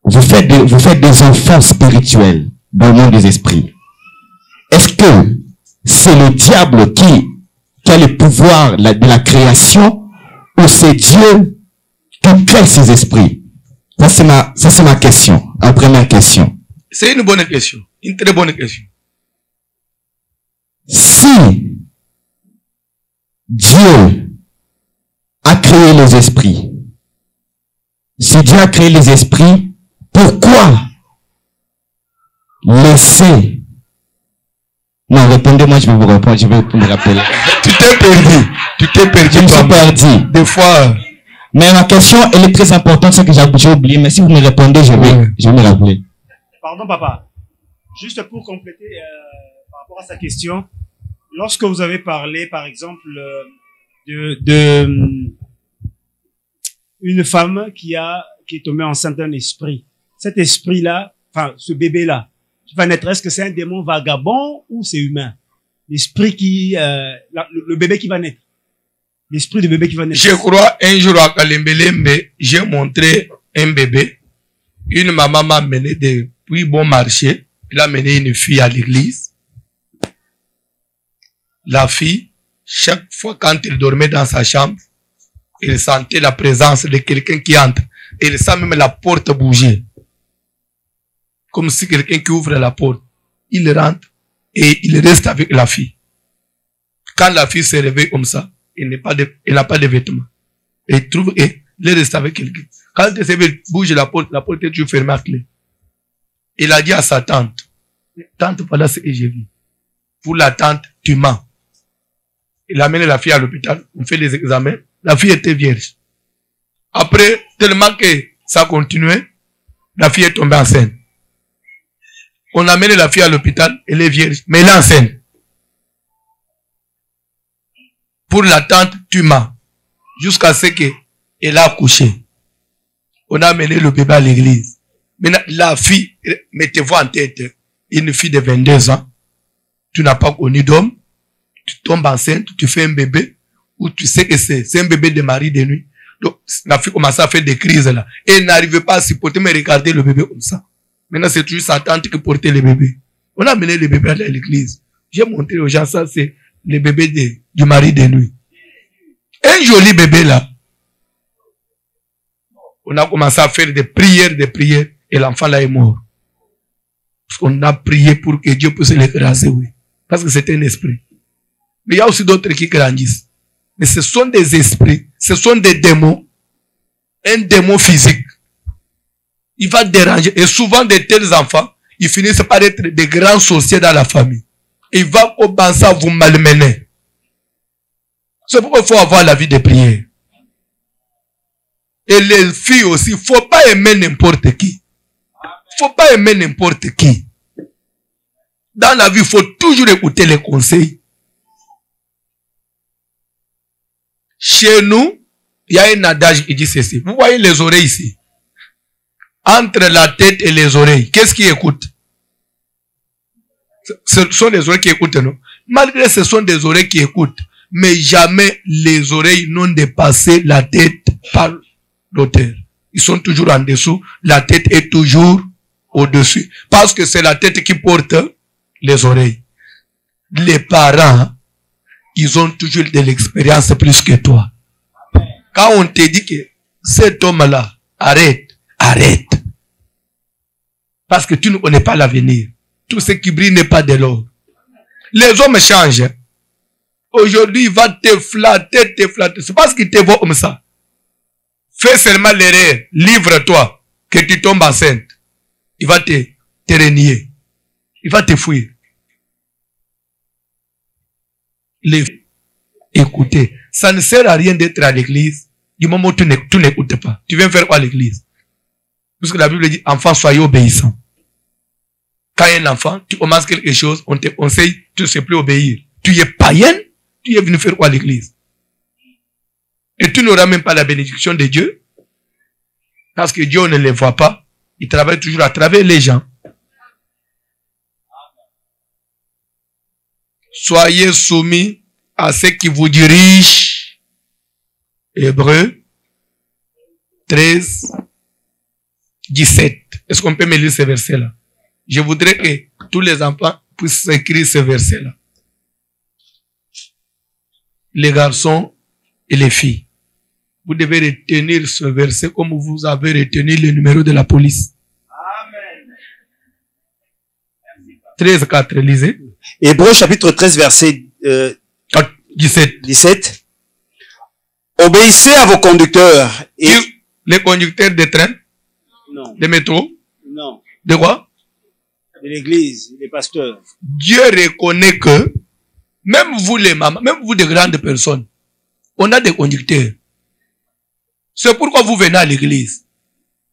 vous faites des enfants spirituels dans le monde des esprits, est-ce que c'est le diable qui a le pouvoir de la création ou c'est Dieu qui crée ces esprits? Ça, c'est ma question. La première question. C'est une bonne question. Une très bonne question. Si Dieu a créé les esprits, si Dieu a créé les esprits, pourquoi laisser... Non, répondez-moi, je vais vous répondre, je vais me rappeler. Tu t'es perdu. Je me suis perdu. Des fois... Mais ma question, elle est très importante, c'est que j'ai oublié, mais si vous me répondez, je vais me rappeler. Pardon, papa. Juste pour compléter par rapport à sa question, lorsque vous avez parlé, par exemple, de une femme qui est tombée enceinte d'un esprit, cet esprit-là, enfin, ce bébé-là, qui va naître, est-ce que c'est un démon vagabond ou c'est humain? L'esprit le bébé qui va naître. L'esprit du bébé qui va naître. Je crois, un jour à Kalembelembe, j'ai montré un bébé. Une maman m'a amené Puis bon marché, il a mené une fille à l'église. La fille, chaque fois quand elle dormait dans sa chambre, elle sentait la présence de quelqu'un qui entre. Elle sent même la porte bouger. Comme si quelqu'un qui ouvre la porte. Il rentre et il reste avec la fille. Quand la fille se réveille comme ça, elle n'a pas de vêtements. Et il trouve, et elle reste avec quelqu'un. Quand elle se réveille, bouge la porte est toujours fermée à clé. Il a dit à sa tante, tante, voilà ce que j'ai vu. Pour la tante, tu mens. Il a amené la fille à l'hôpital, on fait les examens, la fille était vierge. Après, tellement que ça continuait, la fille est tombée enceinte. On a amené la fille à l'hôpital, elle est vierge, mais elle est enceinte. Pour la tante, tu mens. Jusqu'à ce qu'elle a accouché. On a amené le bébé à l'église. Maintenant, la fille, mettez-vous en tête, une fille de 22 ans, tu n'as pas connu d'homme, tu tombes enceinte, tu fais un bébé, ou tu sais que c'est un bébé de mari de nuit. Donc, la fille commence à faire des crises là. Et elle n'arrivait pas à supporter, mais regarder le bébé comme ça. Maintenant, c'est toujours sa tante qui portait le bébé. On a amené le bébé à l'église. J'ai montré aux gens, ça c'est le bébé du mari de nuit. Un joli bébé là. On a commencé à faire des prières, et l'enfant là est mort. Parce qu'on a prié pour que Dieu puisse l'écraser, oui. Parce que c'est un esprit. Mais il y a aussi d'autres qui grandissent. Mais ce sont des esprits, ce sont des démons. Un démon physique. Il va déranger. Et souvent de tels enfants, ils finissent par être des grands sorciers dans la famille. Il va commencer à vous malmener. C'est pourquoi il faut avoir la vie de prière. Et les filles aussi, il ne faut pas aimer n'importe qui. Il ne faut pas aimer n'importe qui. Dans la vie, il faut toujours écouter les conseils. Chez nous, il y a un adage qui dit ceci. Vous voyez les oreilles ici. Entre la tête et les oreilles, qu'est-ce qui écoute? Ce sont les oreilles qui écoutent, non? Malgré que ce sont des oreilles qui écoutent, mais jamais les oreilles n'ont dépassé la tête par l'auteur. Ils sont toujours en dessous, la tête est toujours au-dessus. Parce que c'est la tête qui porte les oreilles. Les parents, ils ont toujours de l'expérience plus que toi. Quand on te dit que cet homme-là, arrête. Parce que tu ne connais pas l'avenir. Tout ce qui brille n'est pas de l'or. Les hommes changent. Aujourd'hui, il va te flatter. C'est parce qu'il te voit comme ça. Fais seulement l'erreur. Livre-toi. Que tu tombes enceinte. Il va te renier. Il va te fuir. Écoutez, ça ne sert à rien d'être à l'église du moment où tu n'écoutes pas. Tu viens faire quoi à l'église? Parce que la Bible dit, enfants, soyez obéissants. Quand il y a un enfant, tu commences quelque chose, on te conseille, tu ne sais plus obéir. Tu es païen, tu es venu faire quoi à l'église? Et tu n'auras même pas la bénédiction de Dieu. Parce que Dieu ne les voit pas. Il travaille toujours à travers les gens. Soyez soumis à ceux qui vous dirigent. Hébreux 13, 17. Est-ce qu'on peut me lire ce verset-là? Je voudrais que tous les enfants puissent écrire ce verset-là. Les garçons et les filles. Vous devez retenir ce verset comme vous avez retenu le numéro de la police. Amen. 13, 4, lisez. Hébreux chapitre 13, verset 17. Obéissez à vos conducteurs. Et... Les conducteurs de train? Non. De métro? Non. De quoi? De l'église, des pasteurs. Dieu reconnaît que même vous les mamans, même vous de grandes personnes, on a des conducteurs. C'est pourquoi vous venez à l'église.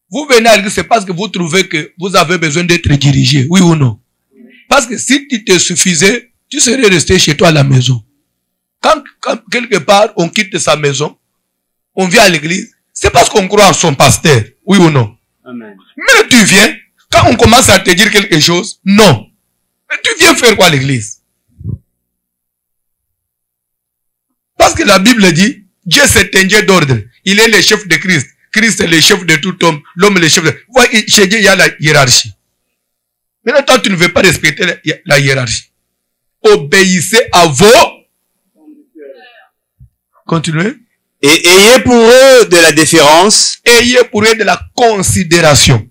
Vous venez à l'église, c'est parce que vous trouvez que vous avez besoin d'être dirigé, oui ou non? Parce que si tu te suffisais, tu serais resté chez toi à la maison. Quand quelque part on quitte sa maison, on vient à l'église, c'est parce qu'on croit en son pasteur, oui ou non? Amen. Mais tu viens, quand on commence à te dire quelque chose, non. Mais tu viens faire quoi à l'église? Parce que la Bible dit, Dieu c'est un Dieu d'ordre. Il est le chef de Christ. Christ est le chef de tout homme. L'homme est le chef de... Chez Dieu, il y a la hiérarchie. Maintenant, toi, tu ne veux pas respecter la hiérarchie. Obéissez à vos... Continuez. Et ayez pour eux de la déférence. Ayez pour eux de la considération.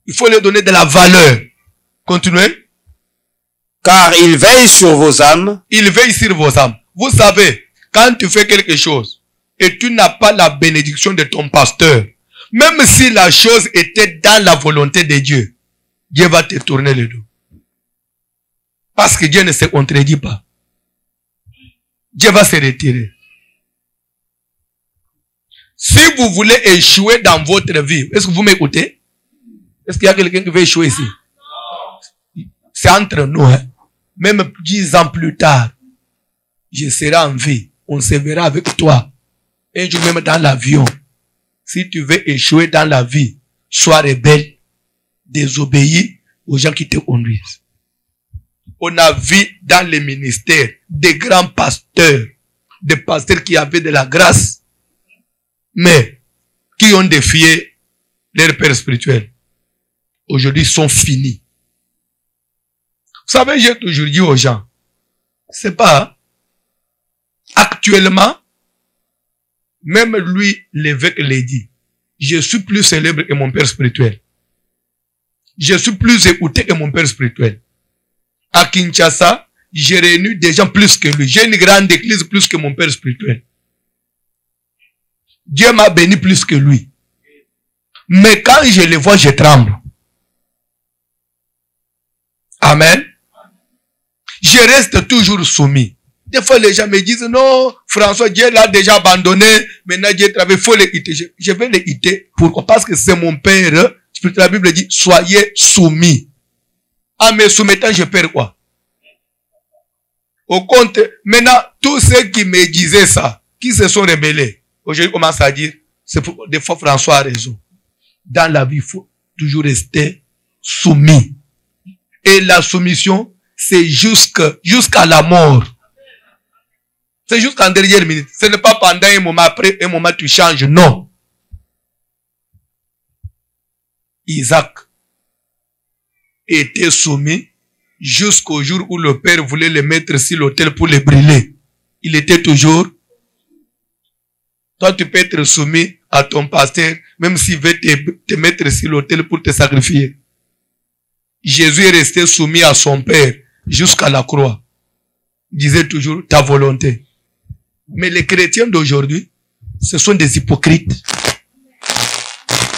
Il faut leur donner de la valeur. Continuez. Car ils veillent sur vos âmes. Ils veillent sur vos âmes. Vous savez, quand tu fais quelque chose et tu n'as pas la bénédiction de ton pasteur, même si la chose était dans la volonté de Dieu, Dieu va te tourner le dos. Parce que Dieu ne se contredit pas. Dieu va se retirer. Si vous voulez échouer dans votre vie, est-ce que vous m'écoutez? Est-ce qu'il y a quelqu'un qui veut échouer ici? C'est entre nous. Hein? Même 10 ans plus tard, je serai en vie. On se verra avec toi. Un jour même dans l'avion. Si tu veux échouer dans la vie, sois rebelle, désobéis aux gens qui te conduisent. On a vu dans les ministères des grands pasteurs, des pasteurs qui avaient de la grâce, mais qui ont défié leur père spirituel. Aujourd'hui, sont finis. Vous savez, j'ai toujours dit aux gens, c'est pas, actuellement, même lui, l'évêque l'a dit, je suis plus célèbre que mon père spirituel. Je suis plus écouté que mon père spirituel. À Kinshasa, j'ai réuni des gens plus que lui. J'ai une grande église plus que mon père spirituel. Dieu m'a béni plus que lui. Mais quand je le vois, je tremble. Amen. Je reste toujours soumis. Des fois, les gens me disent, non, François, Dieu l'a déjà abandonné. Maintenant, Dieu travaille, il faut le quitter. Je vais le quitter. Pourquoi? Parce que c'est mon père. La Bible dit, soyez soumis. En me soumettant, je perds quoi? Au compte, maintenant, tous ceux qui me disaient ça, qui se sont rebellés, aujourd'hui, commencent à dire, c'est pour, des fois, François a raison. Dans la vie, il faut toujours rester soumis. Et la soumission, c'est jusqu'à la mort. C'est jusqu'en dernière minute. Ce n'est pas pendant un moment, après un moment, tu changes. Non. Isaac était soumis jusqu'au jour où le père voulait le mettre sur l'autel pour le brûler. Il était toujours... Toi, tu peux être soumis à ton pasteur, même s'il veut te mettre sur l'autel pour te sacrifier. Jésus est resté soumis à son père jusqu'à la croix. Il disait toujours ta volonté. Mais les chrétiens d'aujourd'hui, ce sont des hypocrites.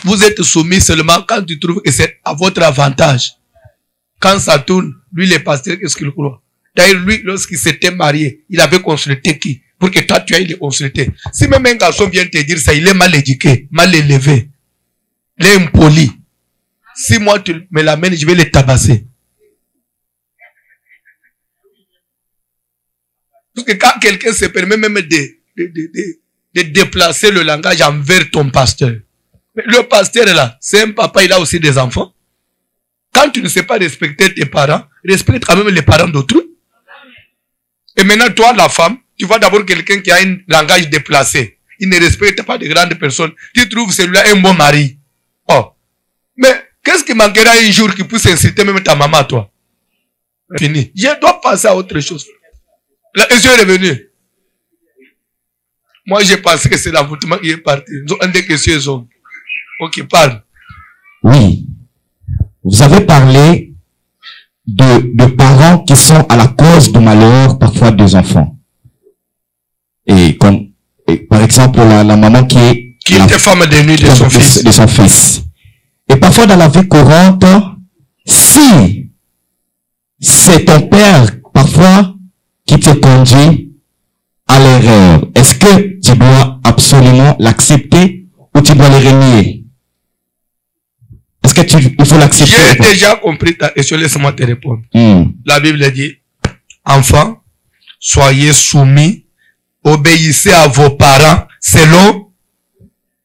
Vous êtes soumis seulement quand tu trouves que c'est à votre avantage. Quand ça tourne, lui, le pasteur, qu'est-ce qu'il croit? D'ailleurs, lui, lorsqu'il s'était marié, il avait consulté qui? Pour que toi, tu ailles le consulter. Si même un garçon vient te dire ça, il est mal éduqué, mal élevé, il est impoli. Si moi, tu me l'amènes, je vais le tabasser. Parce que quand quelqu'un se permet même de déplacer le langage envers ton pasteur, mais le pasteur là, c'est un papa, il a aussi des enfants. Quand tu ne sais pas respecter tes parents, respecte quand même les parents d'autrui. Et maintenant, toi, la femme, tu vois d'abord quelqu'un qui a un langage déplacé. Il ne respecte pas de grandes personnes. Tu trouves celui-là un bon mari. Oh. Mais qu'est-ce qui manquera un jour qui puisse inciter même ta maman, toi? Fini. Je dois passer à autre chose. Là, et je suis revenu. Moi, j'ai pensé que c'est l'avoutement qui est parti. Ils ont un des questions. Ok, parle. Oui. Vous avez parlé de parents qui sont à la cause du malheur, parfois des enfants. Et par exemple, la maman qui était femme de nuit de son fils. Et parfois dans la vie courante, si c'est ton père, parfois, qui te conduit à l'erreur, est-ce que tu dois absolument l'accepter ou tu dois le renier? Est-ce que il faut l'accepter? J'ai déjà compris ta question, laisse-moi te répondre. La Bible dit, enfants, soyez soumis, obéissez à vos parents selon,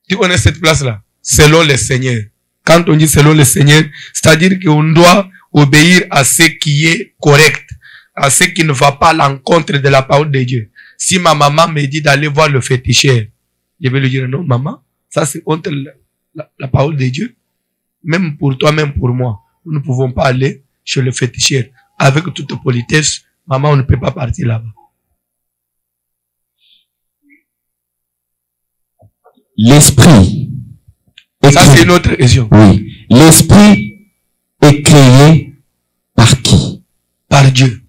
tu connais cette place-là? Selon le Seigneur. Quand on dit selon le Seigneur, c'est-à-dire qu'on doit obéir à ce qui est correct, à ce qui ne va pas à l'encontre de la parole de Dieu. Si ma maman me dit d'aller voir le féticheur, je vais lui dire non, maman, ça c'est contre la parole de Dieu. Même pour toi, même pour moi, nous ne pouvons pas aller chez le féticheur. Avec toute politesse, maman, on ne peut pas partir là-bas. L'esprit. Ça, c'est une autre question. Oui. L'esprit est créé par qui? Par Dieu.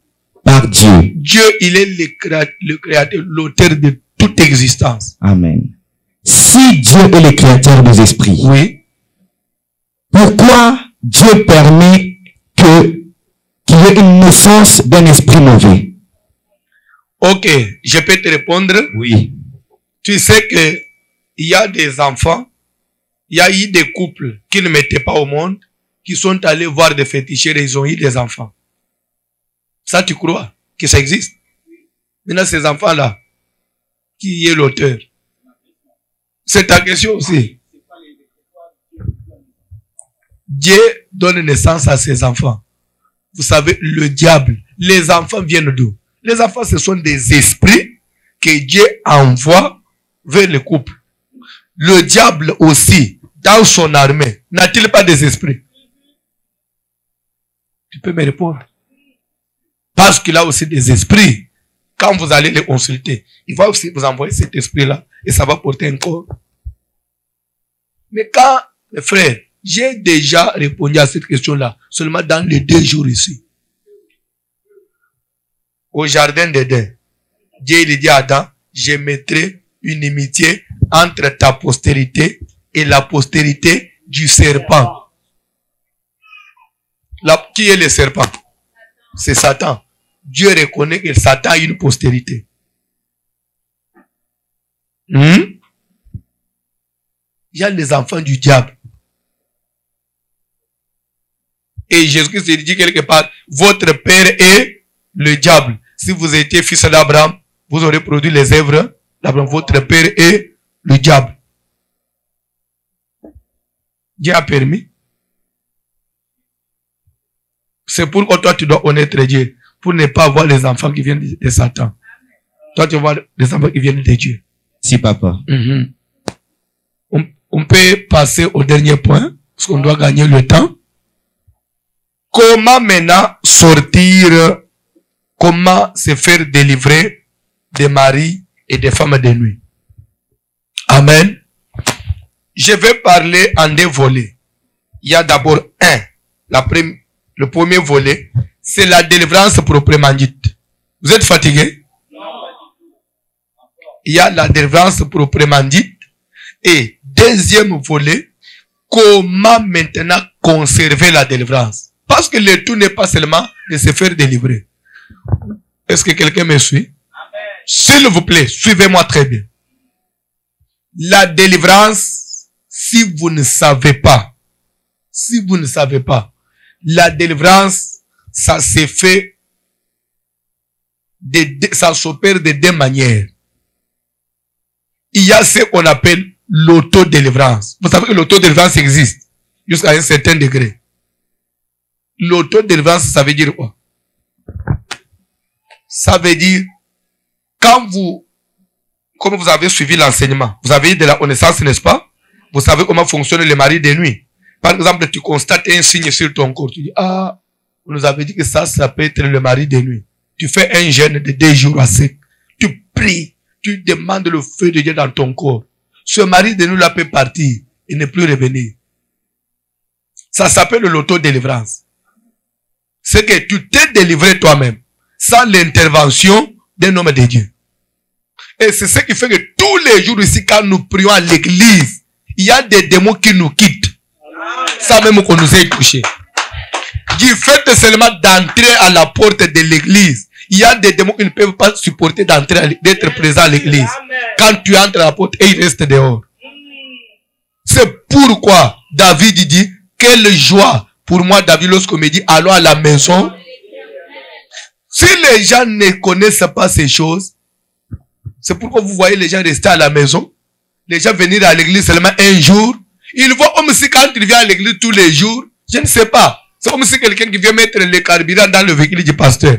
Par Dieu. Dieu, il est le créateur, l'auteur de toute existence. Amen. Si Dieu est le créateur des esprits, oui, pourquoi Dieu permet qu'il y ait une naissance d'un esprit mauvais? Ok, je peux te répondre. Oui. Tu sais que il y a des enfants, il y a eu des couples qui ne mettaient pas au monde, qui sont allés voir des féticheurs et ils ont eu des enfants. Ça, tu crois que ça existe? Maintenant, ces enfants-là, qui est l'auteur? C'est ta question aussi. Dieu donne naissance à ses enfants. Vous savez, le diable, les enfants viennent d'où? Les enfants, ce sont des esprits que Dieu envoie vers le couple. Le diable aussi, dans son armée, n'a-t-il pas des esprits? Tu peux me répondre? Parce qu'il a aussi des esprits. Quand vous allez les consulter, il va aussi vous envoyer cet esprit-là et ça va porter un corps. Mais quand, mes frères, j'ai déjà répondu à cette question-là seulement dans les 2 jours ici. Au jardin d'Éden, Dieu il dit à Adam, je mettrai une inimitié entre ta postérité et la postérité du serpent. Là, qui est le serpent? C'est Satan. Dieu reconnaît que Satan a une postérité. Il y a les enfants du diable. Et Jésus-Christ dit quelque part, votre père est le diable. Si vous étiez fils d'Abraham, vous aurez produit les œuvres d'Abraham. Votre père est le diable. Dieu a permis. C'est pourquoi toi tu dois connaître Dieu. Pour ne pas avoir les enfants qui viennent de Satan. Toi tu vois les enfants qui viennent de Dieu. Si, papa. On peut passer au dernier point, parce qu'on doit gagner le temps. Comment maintenant sortir, comment se faire délivrer des maris et des femmes de nuit? Amen. Je vais parler en 2 volets. Il y a d'abord le premier volet, c'est la délivrance proprement dite. Vous êtes fatigué? Il y a la délivrance proprement dite. Et deuxième volet, comment maintenant conserver la délivrance? Parce que le tout n'est pas seulement de se faire délivrer. Est-ce que quelqu'un me suit? S'il vous plaît, suivez-moi très bien. La délivrance, si vous ne savez pas, la délivrance, ça se fait, ça s'opère de 2 manières. Il y a ce qu'on appelle l'autodélivrance. Vous savez que l'autodélivrance existe jusqu'à un certain degré. L'autodélivrance, ça veut dire quoi? Ça veut dire, comme vous avez suivi l'enseignement, vous avez eu de la connaissance, n'est-ce pas? Vous savez comment fonctionne le mari de nuit. Par exemple, tu constates un signe sur ton corps. Tu dis, ah, on nous avait dit que ça peut être le mari de nuit. Tu fais un jeûne de 2 jours à sec. Tu pries. Tu demandes le feu de Dieu dans ton corps. Ce mari de nuit-là peut partir et ne plus revenir. Ça s'appelle l'autodélivrance. C'est que tu t'es délivré toi-même sans l'intervention d'un homme de Dieu. Et c'est ce qui fait que tous les jours ici, quand nous prions à l'église, il y a des démons qui nous quittent. Ça même qu'on nous ait touché. Du fait seulement d'entrer à la porte de l'église, il y a des démons qui ne peuvent pas supporter d'être présents à l'église. Quand tu entres à la porte et ils restent dehors. C'est pourquoi David dit, quelle joie pour moi, David, lorsqu'on me dit, allons à la maison. Si les gens ne connaissent pas ces choses, c'est pourquoi vous voyez les gens rester à la maison. Les gens venir à l'église seulement un jour. Ils voient comme si quand ils viennent à l'église tous les jours, je ne sais pas. C'est comme si quelqu'un qui vient mettre le carburant dans le véhicule du pasteur.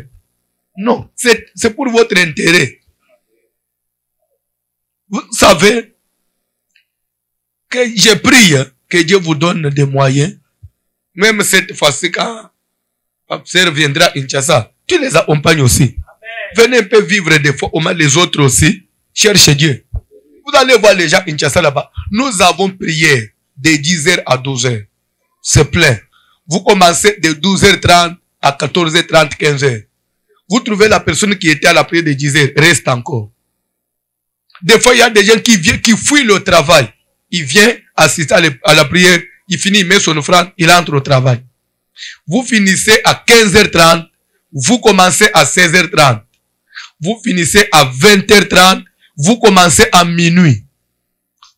Non, c'est pour votre intérêt. Vous savez que je prie que Dieu vous donne des moyens. Même cette fois-ci, quand Ma sœur viendra à Kinshasa. Tu les accompagnes aussi. Venez un peu vivre des fois, au moins les autres aussi. Cherchez Dieu. Vous allez voir les gens à Kinshasa là-bas. Nous avons prié de 10h à 12h. C'est plein. Vous commencez de 12h30 à 14h30, 15h. Vous trouvez la personne qui était à la prière de 10h, reste encore. Des fois, il y a des gens qui viennent, qui fuient le travail. Il vient assister à la prière, il finit, il met son offrande, il entre au travail. Vous finissez à 15h30, vous commencez à 16h30. Vous finissez à 20h30, vous commencez à minuit.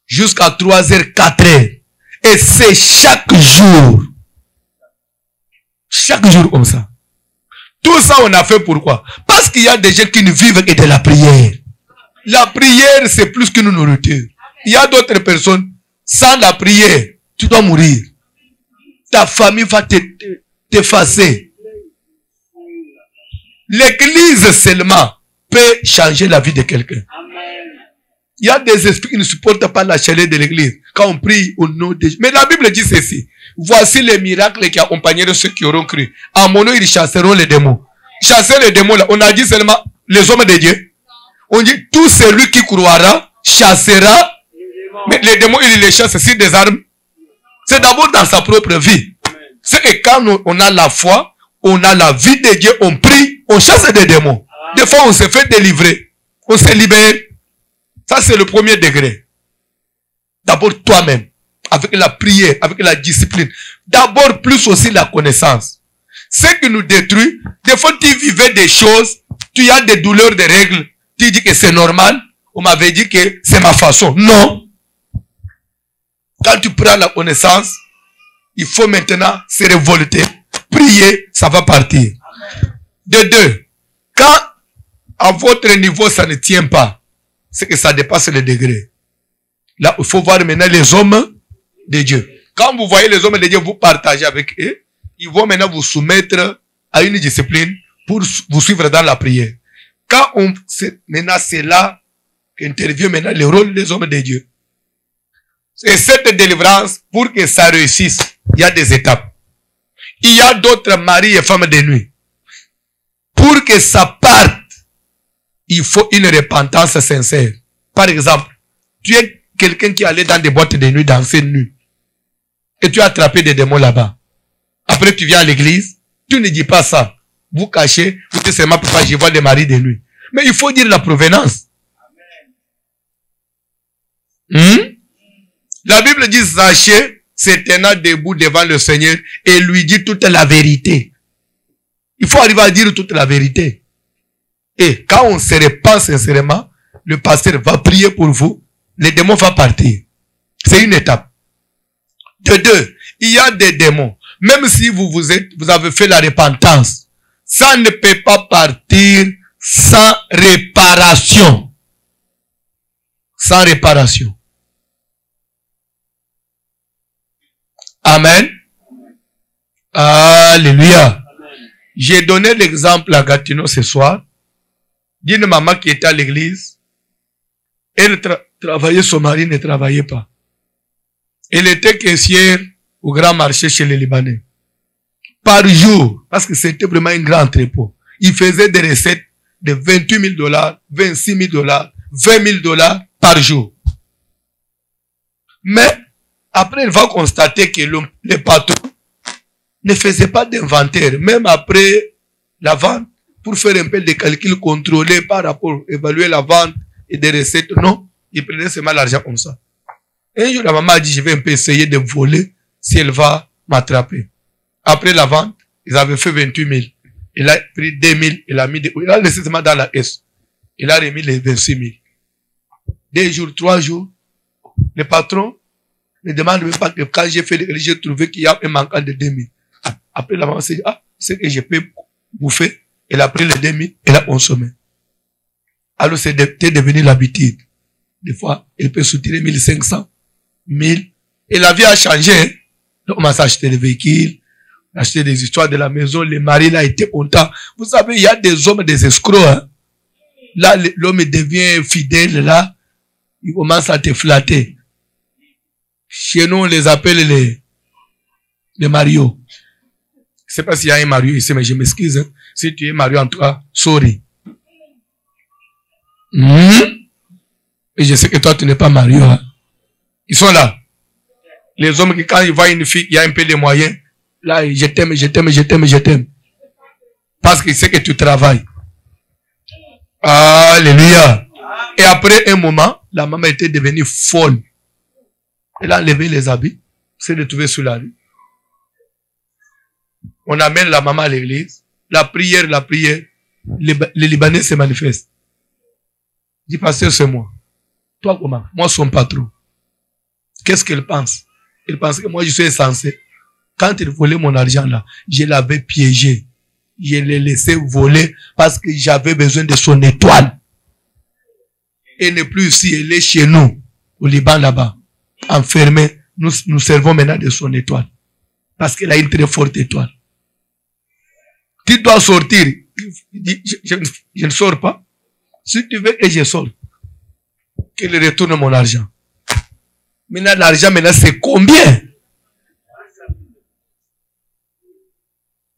Jusqu'à 3h, 4h. Et c'est chaque jour. Chaque jour comme ça. Tout ça, on a fait pourquoi? Parce qu'il y a des gens qui ne vivent que de la prière. La prière, c'est plus qu'une nourriture. Il y a d'autres personnes, sans la prière, tu dois mourir. Ta famille va t'effacer. L'église seulement peut changer la vie de quelqu'un. Il y a des esprits qui ne supportent pas la chaleur de l'église. Quand on prie au nom de Dieu. Mais la Bible dit ceci. Voici les miracles qui accompagneront ceux qui auront cru. En mon nom, ils chasseront les démons. Chasser les démons là, on a dit seulement les hommes de Dieu. On dit tout celui qui croira chassera. Mais les démons, ils les chassent sur des armes. C'est d'abord dans sa propre vie. C'est que quand on a la foi, on a la vie de Dieu, on prie, on chasse des démons. Des fois, on se fait délivrer. On se libère. Ça, c'est le premier degré. D'abord, toi-même. Avec la prière, avec la discipline. D'abord, plus aussi la connaissance. Ce qui nous détruit, des fois, tu vivais des choses, tu as des douleurs de règles, tu dis que c'est normal. On m'avait dit que c'est ma façon. Non. Quand tu prends la connaissance, il faut maintenant se révolter. Prier, ça va partir. De deux, quand à votre niveau ça ne tient pas, c'est que ça dépasse le degré. Là, il faut voir maintenant les hommes de Dieu. Quand vous voyez les hommes de Dieu, vous partagez avec eux, ils vont maintenant vous soumettre à une discipline pour vous suivre dans la prière. Quand maintenant c'est là qu'intervient maintenant le rôle des hommes de Dieu. Et cette délivrance, pour que ça réussisse, il y a des étapes. Il y a d'autres maris et femmes de nuit. Pour que ça parte, il faut une repentance sincère. Par exemple, tu es quelqu'un qui allait dans des boîtes de nuit, danser nu. Et tu as attrapé des démons là-bas. Après, tu viens à l'église, tu ne dis pas ça. Vous cachez, vous dites seulement, papa, je vois des maris de nuit. Mais il faut dire la provenance. La Bible dit, Zachée se tenant debout devant le Seigneur et lui dit toute la vérité. Il faut arriver à dire toute la vérité. Et quand on se repent sincèrement, le pasteur va prier pour vous, les démons vont partir. C'est une étape. De deux, il y a des démons. Même si vous avez fait la repentance, ça ne peut pas partir sans réparation. Sans réparation. Amen. Alléluia. J'ai donné l'exemple à Gatineau ce soir d'une maman qui était à l'église. Elle travaillait, son mari ne travaillait pas. Elle était caissière au grand marché chez les Libanais. Par jour, parce que c'était vraiment un grand entrepôt, il faisait des recettes de $28 000, $26 000, $20 000 par jour. Mais, après, elle va constater que le patron ne faisait pas d'inventaire, même après la vente, pour faire un peu de calculs contrôlés par rapport, évaluer la vente et des recettes. Non, il prenait seulement l'argent comme ça. Un jour, la maman a dit, je vais un peu essayer de voler si elle va m'attraper. Après la vente, ils avaient fait 28 000. Il a pris 2 000, il a mis il a laissé seulement dans la caisse. Il a remis les 26 000. 2 jours, 3 jours, le patron ne demande même pas que quand j'ai fait, j'ai trouvé qu'il y a un manquant de 2 000. Après la maman s'est dit, c'est que je peux bouffer. Elle a pris les 2 000, elle a consommé. Alors c'était devenu l'habitude. Des fois, elle peut soutirer 1500, 1000. Et la vie a changé. Hein? On commence à acheter des véhicules, acheter des histoires de la maison. Le mari là était content. Vous savez, il y a des hommes, des escrocs. Hein? Là, l'homme devient fidèle. Là, il commence à te flatter. Chez nous, on les appelle les Mario. Je sais pas s'il y a un Mario ici, mais je m'excuse. Hein. Si tu es Mario en toi, sorry. Et je sais que toi, tu n'es pas Mario. Hein. Ils sont là. Les hommes qui, quand ils voient une fille, il y a un peu de moyens. Là, je t'aime, je t'aime, je t'aime, je t'aime. Parce qu'ils savent que tu travailles. Alléluia. Et après un moment, la maman était devenue folle. Elle a enlevé les habits, s'est retrouvée sur la rue. On amène la maman à l'église. La prière. Les Libanais se manifestent. Je dis, pasteur, c'est moi. Toi comment? Moi, son patron. Qu'est-ce qu'elle pense? Elle pense que moi, je suis insensé. Quand il volait mon argent là, je l'avais piégé. Je l'ai laissé voler parce que j'avais besoin de son étoile. Elle n'est plus ici, elle est chez nous, au Liban là-bas. Enfermée, nous servons maintenant de son étoile. Parce qu'elle a une très forte étoile. Tu dois sortir. Je ne sors pas. Si tu veux que je sorte, qu'elle retourne mon argent. Maintenant, l'argent, c'est combien?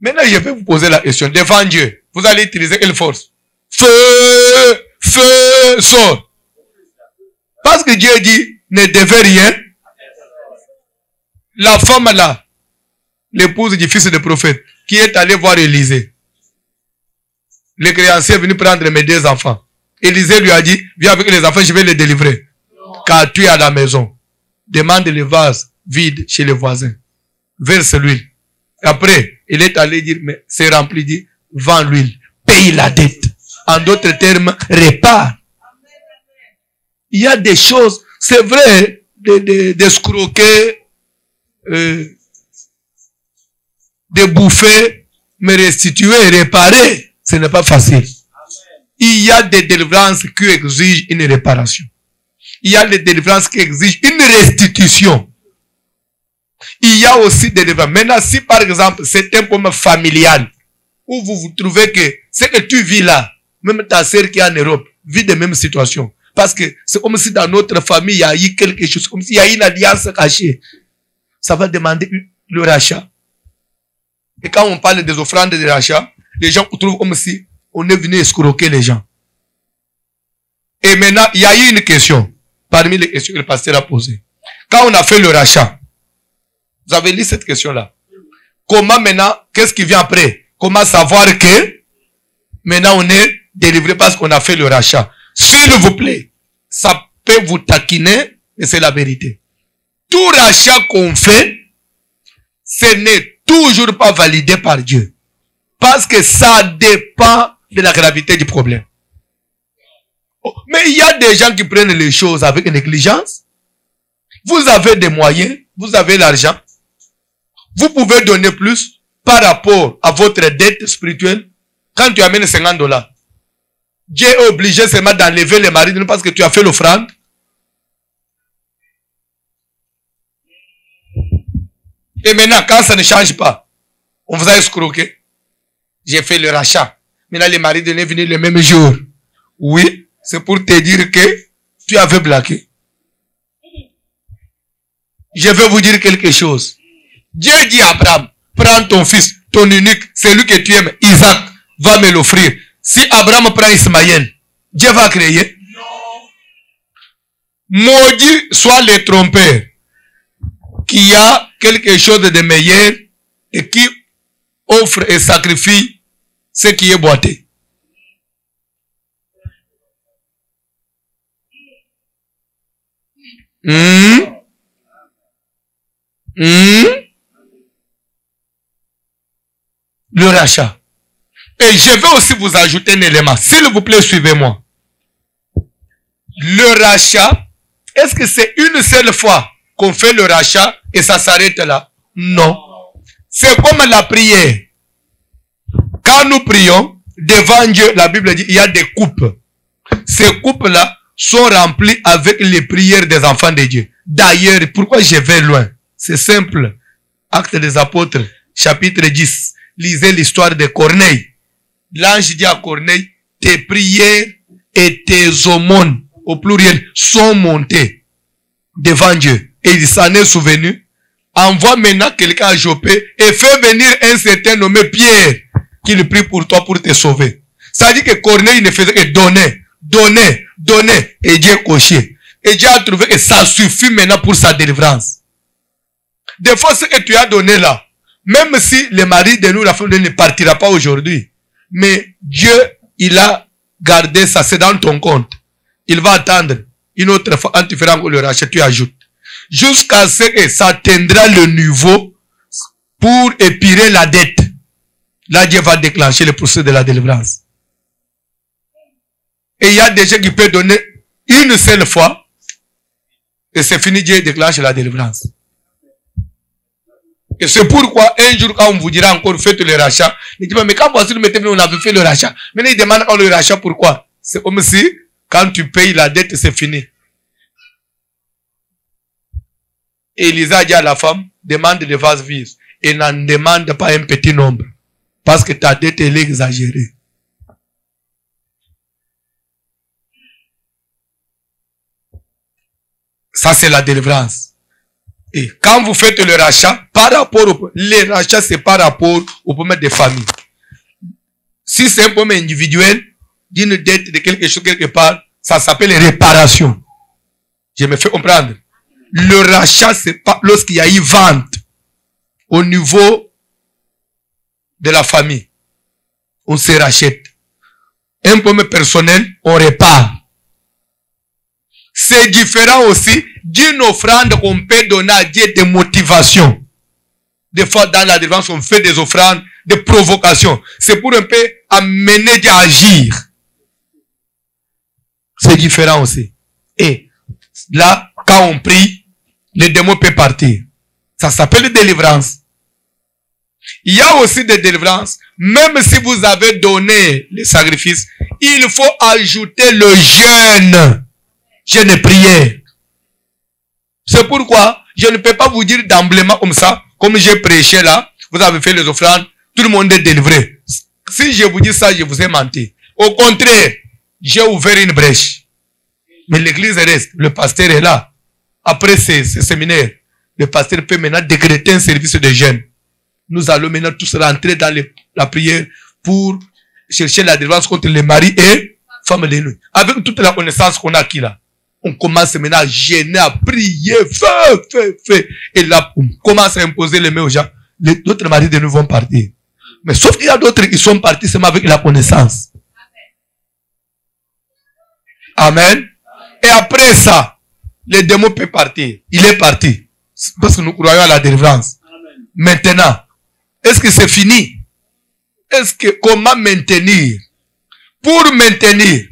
Maintenant, je vais vous poser la question. Devant Dieu, vous allez utiliser quelle force? Feu, sort. Parce que Dieu dit, ne devait rien. La femme là, l'épouse du fils de prophète, qui est allée voir Élisée. Le créancier est venu prendre mes 2 enfants. Élisée lui a dit, viens avec les enfants, je vais les délivrer. Car tu es à la maison. Demande le vase vide chez les voisins. Verse l'huile. Après, il est allé dire, mais c'est rempli, dit, vends l'huile, paye la dette. En d'autres termes, répare. Il y a des choses, c'est vrai, d'escroquer, de bouffer, mais restituer, réparer, ce n'est pas facile. Il y a des délivrances qui exigent une réparation. Il y a des délivrances qui exigent une restitution. Il y a aussi des délivrances. Maintenant, si par exemple, c'est un problème familial, où vous trouvez que ce que tu vis là, même ta sœur qui est en Europe, vit de même situation. Parce que c'est comme si dans notre famille, il y a eu quelque chose, comme s'il y a eu une alliance cachée. Ça va demander le rachat. Et quand on parle des offrandes de rachat, les gens trouvent comme si on est venu escroquer les gens. Et maintenant, il y a eu une question, parmi les questions que le pasteur a posées. Quand on a fait le rachat, vous avez lu cette question-là. Comment maintenant, qu'est-ce qui vient après? Comment savoir que maintenant on est délivré parce qu'on a fait le rachat? S'il vous plaît, ça peut vous taquiner, mais c'est la vérité. Tout rachat qu'on fait, ce n'est toujours pas validé par Dieu. Parce que ça dépend de la gravité du problème. Mais il y a des gens qui prennent les choses avec négligence. Vous avez des moyens, vous avez l'argent. Vous pouvez donner plus par rapport à votre dette spirituelle. Quand tu amènes $50, Dieu est obligé seulement d'enlever les maris parce que tu as fait l'offrande. Et maintenant, quand ça ne change pas, on vous a escroqué. J'ai fait le rachat. Maintenant, les maris est venu le même jour. Oui, c'est pour te dire que tu avais blagué. Je vais vous dire quelque chose. Dieu dit à Abraham, prends ton fils, ton unique, celui que tu aimes, Isaac, va me l'offrir. Si Abraham prend Ismaël, Dieu va créer. Maudit soit le trompeur qui a quelque chose de meilleur et qui offre et sacrifie ce qui est boité. Le rachat. Et je vais aussi vous ajouter un élément. S'il vous plaît, suivez-moi. Le rachat, est-ce que c'est une seule fois qu'on fait le rachat et ça s'arrête là? Non. C'est comme la prière. Quand nous prions, devant Dieu, la Bible dit, il y a des coupes. Ces coupes-là sont remplies avec les prières des enfants de Dieu. D'ailleurs, pourquoi je vais loin? C'est simple. Actes des Apôtres, chapitre 10. Lisez l'histoire de Corneille. L'ange dit à Corneille, tes prières et tes aumônes, au pluriel, sont montées devant Dieu. Et il s'en est souvenu. envoie maintenant quelqu'un à Jopé et fais venir un certain nommé Pierre qui le prie pour toi pour te sauver. Ça dit que Corneille ne faisait que donner et Dieu cochait. Et Dieu a trouvé que ça suffit maintenant pour sa délivrance. Des fois, ce que tu as donné là, même si le mari de nous, la femme de nous ne partira pas aujourd'hui, mais Dieu, il a gardé ça, c'est dans ton compte. Il va attendre une autre fois, quand tu feras encore le rachat, tu ajoutes. Jusqu'à ce que ça atteindra le niveau pour épirer la dette. Là, Dieu va déclencher le processus de la délivrance. Et il y a des gens qui peuvent donner une seule fois, et c'est fini, Dieu déclenche la délivrance. Et c'est pourquoi, un jour, quand on vous dira encore, faites le rachat, il dit, mais quand voici, on avait fait le rachat. Maintenant, il demande encore le rachat, pourquoi? C'est comme si, quand tu payes la dette, c'est fini. Et Elisa a dit à la femme, demande de vases vides. Et n'en demande pas un petit nombre. Parce que ta dette, elle est exagérée. Ça, c'est la délivrance. Et quand vous faites le rachat, par rapport au... Les rachats, c'est par rapport au problème des familles. Si c'est un problème individuel, d'une dette de quelque chose quelque part, ça s'appelle réparation. Je me fais comprendre. Le rachat, c'est pas lorsqu'il y a eu vente au niveau de la famille. On se rachète. Un problème personnel, on répare. C'est différent aussi d'une offrande qu'on peut donner à Dieu de motivation. Des fois, dans la délivrance, on fait des offrandes de provocation. C'est pour un peu amener Dieu à agir. C'est différent aussi. Et là, quand on prie, les démons peuvent partir. Ça s'appelle délivrance. Il y a aussi des délivrances. Même si vous avez donné les sacrifices, il faut ajouter le jeûne. Jeûne et prière. C'est pourquoi je ne peux pas vous dire d'emblèment comme ça, comme j'ai prêché là, vous avez fait les offrandes, tout le monde est délivré. Si je vous dis ça, je vous ai menti. Au contraire, j'ai ouvert une brèche. Mais l'église reste, le pasteur est là. Après ce séminaire, le pasteur peut maintenant décréter un service de jeûne. Nous allons maintenant tous rentrer dans la prière pour chercher la délivrance contre les maris et femmes de nuit. Avec toute la connaissance qu'on a acquis là. On commence maintenant à gêner, à prier, feu. Et là, on commence à imposer les mains aux gens. D'autres maris de nous vont partir. Mais sauf qu'il y a d'autres qui sont partis seulement avec la connaissance. Amen. Et après ça, les démons peuvent partir. Il est parti. Parce que nous croyons à la délivrance. Amen. Maintenant, est-ce que c'est fini? Comment maintenir? Pour maintenir,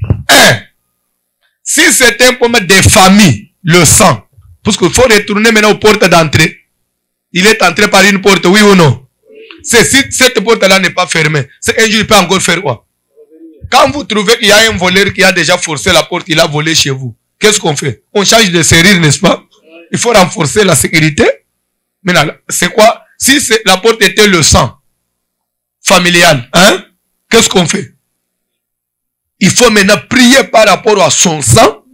si c'est un problème des familles, le sang, parce qu'il faut retourner maintenant aux portes d'entrée. Il est entré par une porte, oui ou non? C'est si cette porte-là n'est pas fermée, c'est un jour il peut encore faire quoi? Quand vous trouvez qu'il y a un voleur qui a déjà forcé la porte, il a volé chez vous. Qu'est-ce qu'on fait? On change de serrure, n'est-ce pas? Il faut renforcer la sécurité. Maintenant, c'est quoi? Si la porte était le sang familial, qu'est-ce qu'on fait? Il faut maintenant prier par rapport à son sang.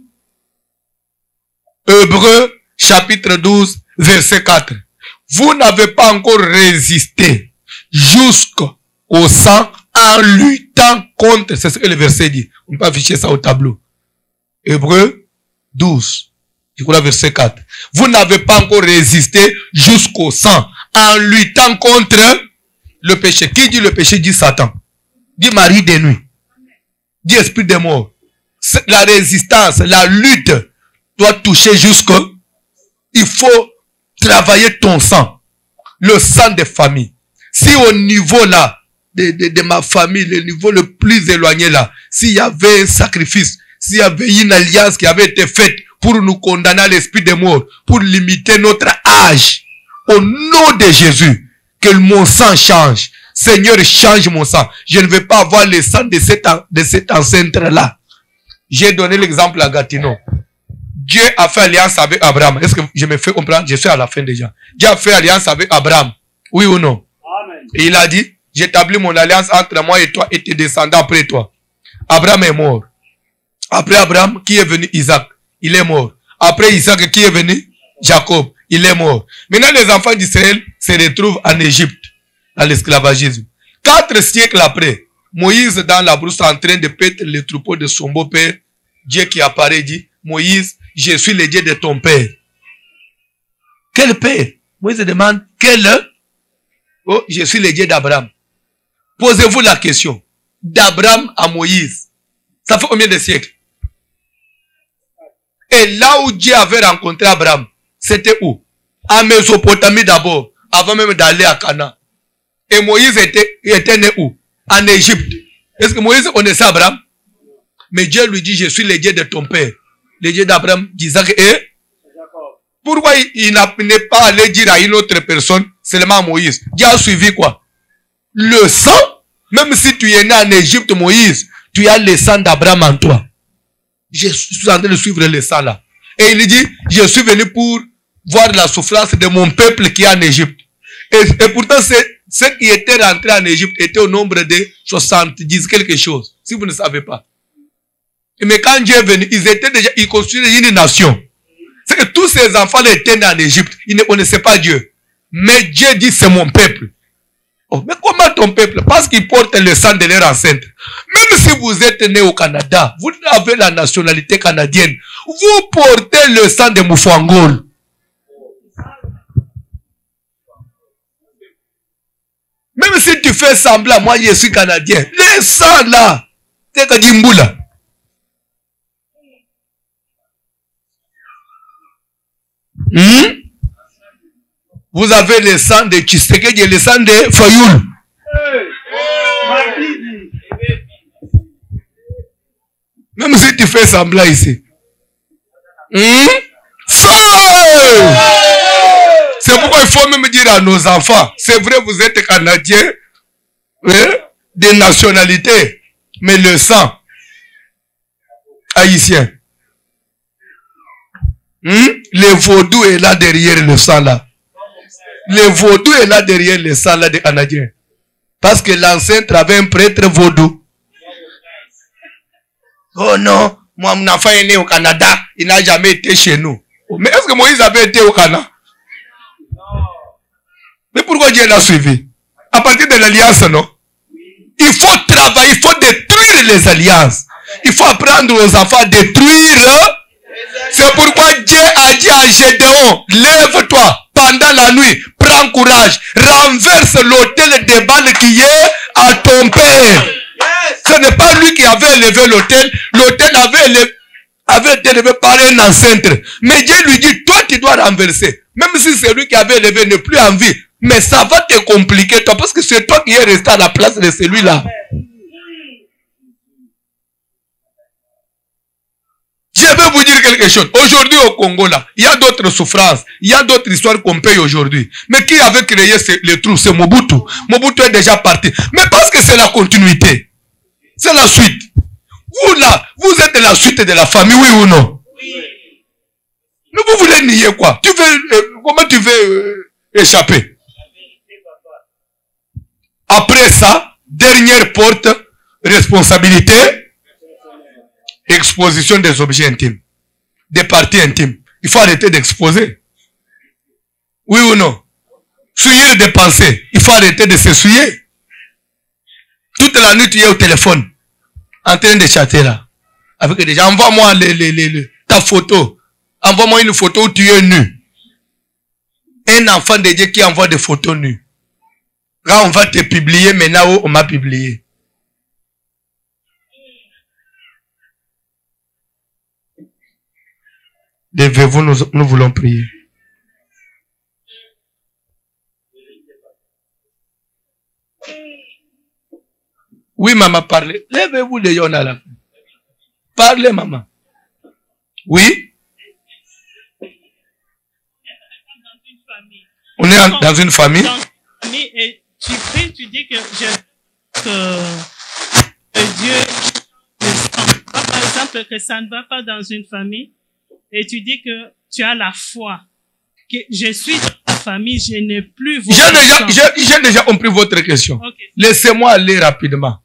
Hébreux, chapitre 12, verset 4. Vous n'avez pas encore résisté jusqu'au sang en luttant contre. C'est ce que le verset dit. On peut afficher ça au tableau. Hébreux 12, je crois verset 4. Vous n'avez pas encore résisté jusqu'au sang en luttant contre le péché. Qui dit le péché? Dit Satan. Dit mari de nuit. Dit esprit de mort. La résistance, la lutte doit toucher jusqu'au... Il faut travailler ton sang. Le sang des familles. Si au niveau là, de ma famille, le niveau le plus éloigné là, s'il y avait un sacrifice, s'il y avait une alliance qui avait été faite pour nous condamner à l'esprit de mort, pour limiter notre âge, au nom de Jésus, que mon sang change. Seigneur, change mon sang. Je ne veux pas avoir le sang de cet ancêtre-là. J'ai donné l'exemple à Gatineau. Dieu a fait alliance avec Abraham. Est-ce que je me fais comprendre? Je suis à la fin déjà. Dieu a fait alliance avec Abraham. Oui ou non? Amen. Et il a dit, j'établis mon alliance entre moi et toi et tes descendants après toi. Abraham est mort. Après Abraham, qui est venu? Isaac. Il est mort. Après Isaac, qui est venu? Jacob. il est mort. Maintenant, les enfants d'Israël se retrouvent en Égypte, dans l'esclavagisme. 4 siècles après, Moïse dans la brousse en train de paître les troupeaux de son beau-père, Dieu qui apparaît dit, Moïse, je suis le Dieu de ton père. Quel père? Moïse demande, quel? Oh, je suis le Dieu d'Abraham. Posez-vous la question. D'Abraham à Moïse. Ça fait combien de siècles? Et là où Dieu avait rencontré Abraham, c'était où? En Mésopotamie d'abord, avant même d'aller à Canaan. Et Moïse était né où? En Égypte. Est-ce que Moïse connaissait Abraham? Mais Dieu lui dit, je suis le Dieu de ton père. Le Dieu d'Abraham, d'Isaac et... Pourquoi il n'est pas allé dire à une autre personne, seulement à Moïse? Dieu a suivi quoi? Le sang? Même si tu es né en Égypte, Moïse, tu as le sang d'Abraham en toi. Je suis en train de suivre le sang là. Et il dit, je suis venu pour voir la souffrance de mon peuple qui est en Égypte. Et pourtant, ceux qui étaient rentrés en Égypte étaient au nombre de 70 quelque chose. Si vous ne savez pas. Mais quand Dieu est venu, ils construisaient une nation. C'est que tous ces enfants-là étaient nés en Égypte. Ils ne connaissaient pas Dieu. Mais Dieu dit, c'est mon peuple. Oh, mais comment ton peuple? Parce qu'ils portent le sang de leur ancêtre. Même si vous êtes né au Canada, vous avez la nationalité canadienne, vous portez le sang de Moufangol. Même si tu fais semblant, moi je suis canadien, le sang là, c'est que Dimboula. Vous avez le sang de Tshisekedi et le sang de Fayoul. Même si tu fais semblant ici. C'est pourquoi il faut même dire à nos enfants, c'est vrai vous êtes Canadiens, des nationalités, mais le sang haïtien. Le vaudou est là derrière le sang là. Le vaudou est là derrière le sang là des Canadiens. Parce que l'ancêtre avait un prêtre vaudou. Oh non, moi mon enfant est né au Canada, il n'a jamais été chez nous. Mais est-ce que Moïse avait été au Canada? Mais pourquoi Dieu l'a suivi? À partir de l'alliance, non? Il faut travailler, il faut détruire les alliances. Il faut apprendre aux enfants à détruire. C'est pourquoi Dieu a dit à Gédéon, lève-toi pendant la nuit, prends courage, renverse l'autel des balles qui est à ton père. Ce n'est pas lui qui avait élevé l'autel, l'autel avait été élevé par un ancêtre. Mais Dieu lui dit, toi tu dois renverser. Même si c'est lui qui avait élevé n'est plus en vie. Mais ça va te compliquer toi, parce que c'est toi qui es resté à la place de celui-là. Je vais vous dire quelque chose. Aujourd'hui au Congo là, il y a d'autres souffrances, il y a d'autres histoires qu'on paye aujourd'hui. Mais qui avait créé les trous? C'est Mobutu. Mobutu est déjà parti. Mais parce que c'est la continuité. C'est la suite. Vous là, vous êtes la suite de la famille, oui ou non? Mais vous voulez nier quoi? Comment tu veux échapper? Après ça, dernière porte, responsabilité, exposition des objets intimes, des parties intimes. Il faut arrêter d'exposer. Oui ou non? Souiller des pensées. Il faut arrêter de se souiller. Toute la nuit, tu es au téléphone, en train de chatter là. Avec des gens, envoie-moi ta photo. Envoie-moi une photo où tu es nu. Un enfant de Dieu qui envoie des photos nues. Là, on va te publier, maintenant on m'a publié. Levez-vous, nous voulons prier. Oui, maman, parlez. Levez-vous, les gens à la fin. Parlez, maman. Oui? On est dans une famille. Et tu pries, tu dis que Dieu, par exemple, que ça ne va pas dans une famille, et tu dis que tu as la foi, que je suis dans la famille, je n'ai plus vos questions. J'ai déjà compris votre question. Okay. Laissez-moi aller rapidement.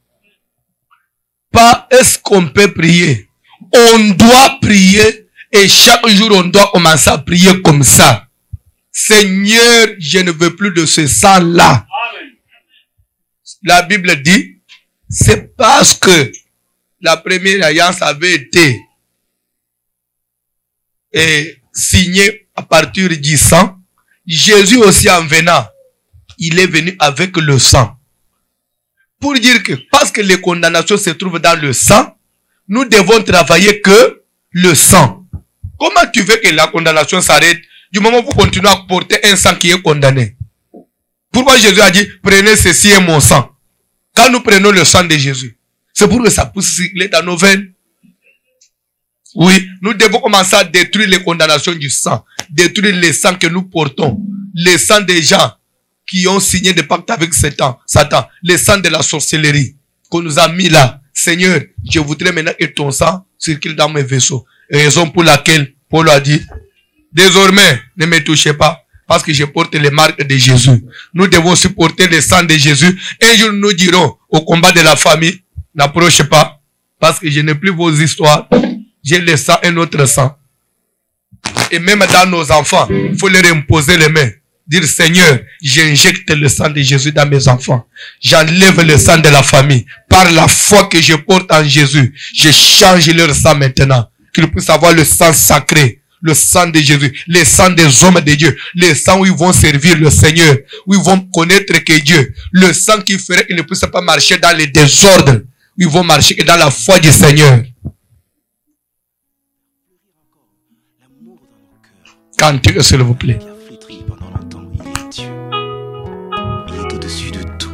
Pas est-ce qu'on peut prier? On doit prier et chaque jour on doit commencer à prier comme ça. Seigneur, je ne veux plus de ce sang-là. La Bible dit, c'est parce que la première alliance avait été signée à partir du sang. Jésus aussi en venant, il est venu avec le sang. Pour dire que, parce que les condamnations se trouvent dans le sang, nous devons travailler que le sang. Comment tu veux que la condamnation s'arrête du moment où vous continuez à porter un sang qui est condamné? Pourquoi Jésus a dit, prenez ceci et mon sang? Quand nous prenons le sang de Jésus, c'est pour que ça puisse circuler dans nos veines. Oui, nous devons commencer à détruire les condamnations du sang, détruire les sangs que nous portons, les sangs des gens qui ont signé des pactes avec Satan, les sangs de la sorcellerie qu'on nous a mis là. Seigneur, je voudrais maintenant que ton sang circule dans mes vaisseaux. Raison pour laquelle Paul a dit, désormais, ne me touchez pas, parce que je porte les marques de Jésus. Nous devons supporter le sang de Jésus. Un jour, nous dirons au combat de la famille, n'approchez pas, parce que je n'ai plus vos histoires. J'ai le sang, un autre sang. Et même dans nos enfants, il faut leur imposer les mains. Dire, Seigneur, j'injecte le sang de Jésus dans mes enfants. J'enlève le sang de la famille. Par la foi que je porte en Jésus, je change leur sang maintenant. Qu'ils puissent avoir le sang sacré. Le sang de Jésus, le sang des hommes de Dieu, le sang où ils vont servir le Seigneur, où ils vont connaître que Dieu, le sang qui ferait qu'ils ne puissent pas marcher dans les désordres, où ils vont marcher dans la foi du Seigneur. Cantez, s'il vous plaît. Qui a flétri pendant longtemps, il est Dieu. Il est au-dessus de tout.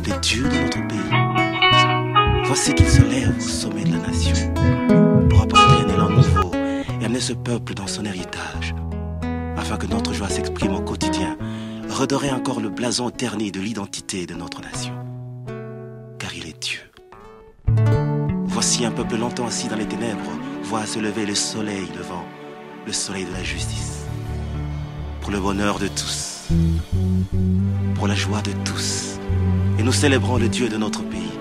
Les dieux de notre pays. Voici qu'il se lève au sommet de la nation pour apporter un élan nouveau et amener ce peuple dans son héritage, afin que notre joie s'exprime au quotidien, redorer encore le blason terni de l'identité de notre nation. Car il est Dieu. Voici un peuple longtemps assis dans les ténèbres, voit se lever le soleil levant, le soleil de la justice, pour le bonheur de tous, pour la joie de tous. Et nous célébrons le Dieu de notre pays.